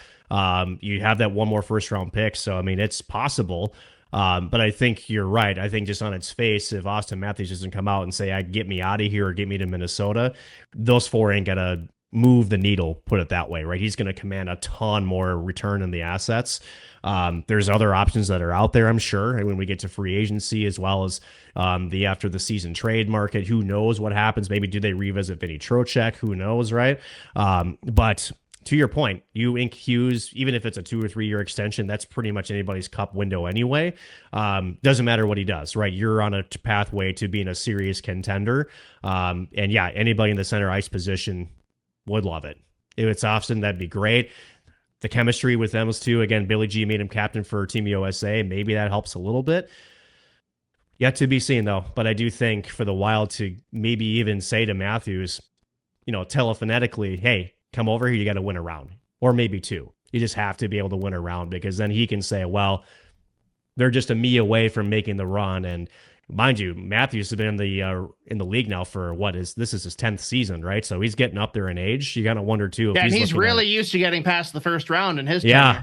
You have that one more first-round pick, so, I mean, it's possible. But I think you're right. I think just on its face, if Austin Matthews doesn't come out and say, get me out of here or get me to Minnesota, those four ain't going to move the needle, put it that way, right? He's going to command a ton more return in the assets. There's other options that are out there, I'm sure. And when we get to free agency, as well as the after the season trade market, who knows what happens? Maybe do they revisit Vinny Trocheck? Who knows, right? But to your point, you ink Hughes, even if it's a 2 or 3 year extension, that's pretty much anybody's cup window anyway. Doesn't matter what he does, right? You're on a pathway to being a serious contender. And yeah, anybody in the center ice position would love it. If it's Austin, that'd be great. The chemistry with them two, again, Billy G made him captain for Team USA. Maybe that helps a little bit. Yet to be seen, though. But I do think for the Wild to maybe even say to Matthews, telephonetically, hey, come over here, you got to win a round. Or maybe two. You just have to be able to win a round, because then he can say, well, they're just a me away from making the run. And mind you, Matthews has been in the league now for this is his 10th season, right? So he's getting up there in age. You got to wonder too. If he's really used to getting past the first round in his tenure. tenure.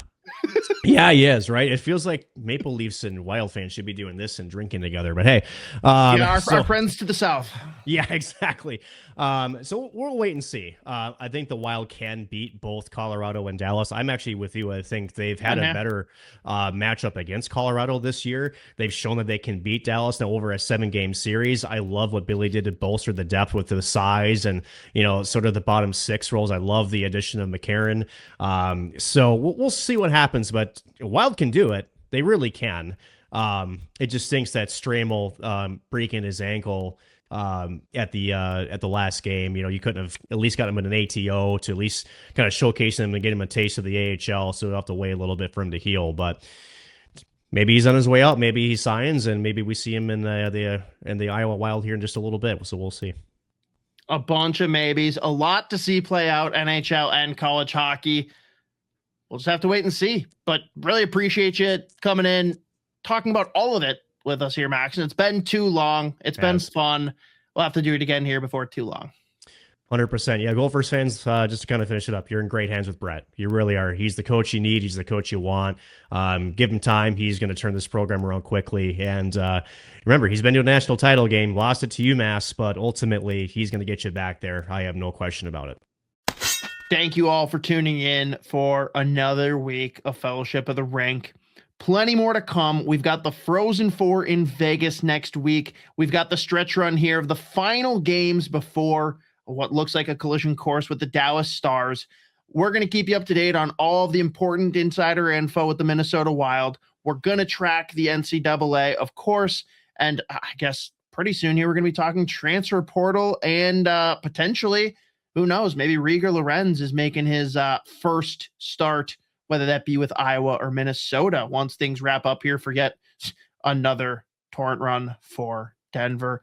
Yeah, he is, right? It feels like Maple Leafs and Wild fans should be doing this and drinking together. But hey, our friends to the south. Yeah, exactly. So we'll wait and see. I think the Wild can beat both Colorado and Dallas. I'm actually with you. I think they've had a better matchup against Colorado this year. They've shown that they can beat Dallas now over a 7-game series. I love what Billy did to bolster the depth with the size and, sort of the bottom 6 roles. I love the addition of McCarron. So we'll see what happens, but Wild can do it. They really can. It just stinks that Stramel breaking his ankle at the last game. You couldn't have at least got him in an ATO to at least kind of showcase him and get him a taste of the AHL. So we'll have to wait a little bit for him to heal, but maybe he's on his way out. Maybe he signs, and maybe we see him in the Iowa Wild here in just a little bit. So we'll see. A bunch of maybes, a lot to see play out, NHL and college hockey. We'll just have to wait and see, but really appreciate you coming in, talking about all of it with us here, Maxson. It's been too long. It's been fun. We'll have to do it again here before too long. 100%. Yeah, Gophers fans, just to kind of finish it up, you're in great hands with Brett. You really are. He's the coach you need. He's the coach you want. Give him time. He's going to turn this program around quickly. And remember, he's been to a national title game, lost it to UMass, but ultimately he's going to get you back there. I have no question about it. Thank you all for tuning in for another week of Fellowship of the Rink. Plenty more to come. We've got the Frozen Four in Vegas next week. We've got the stretch run here of the final games before what looks like a collision course with the Dallas Stars. We're going to keep you up to date on all of the important insider info with the Minnesota Wild. We're going to track the NCAA, of course, and I guess pretty soon here we're going to be talking transfer portal and potentially, who knows, maybe Rieger Lorenz is making his first start, whether that be with Iowa or Minnesota, once things wrap up here for yet another torrent run for Denver.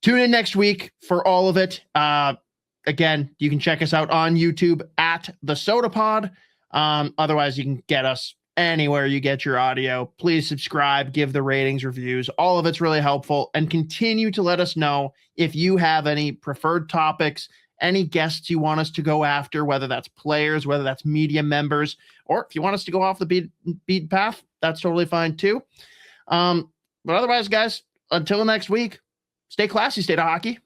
Tune in next week for all of it. Again, you can check us out on YouTube at the SOTA Pod. Otherwise, you can get us anywhere you get your audio. Please subscribe, give the ratings, reviews. All of it's really helpful. And continue to let us know if you have any preferred topics, any guests you want us to go after, whether that's players, whether that's media members, or if you want us to go off the beat path, that's totally fine too. But otherwise, guys, until next week, stay classy, stay to hockey.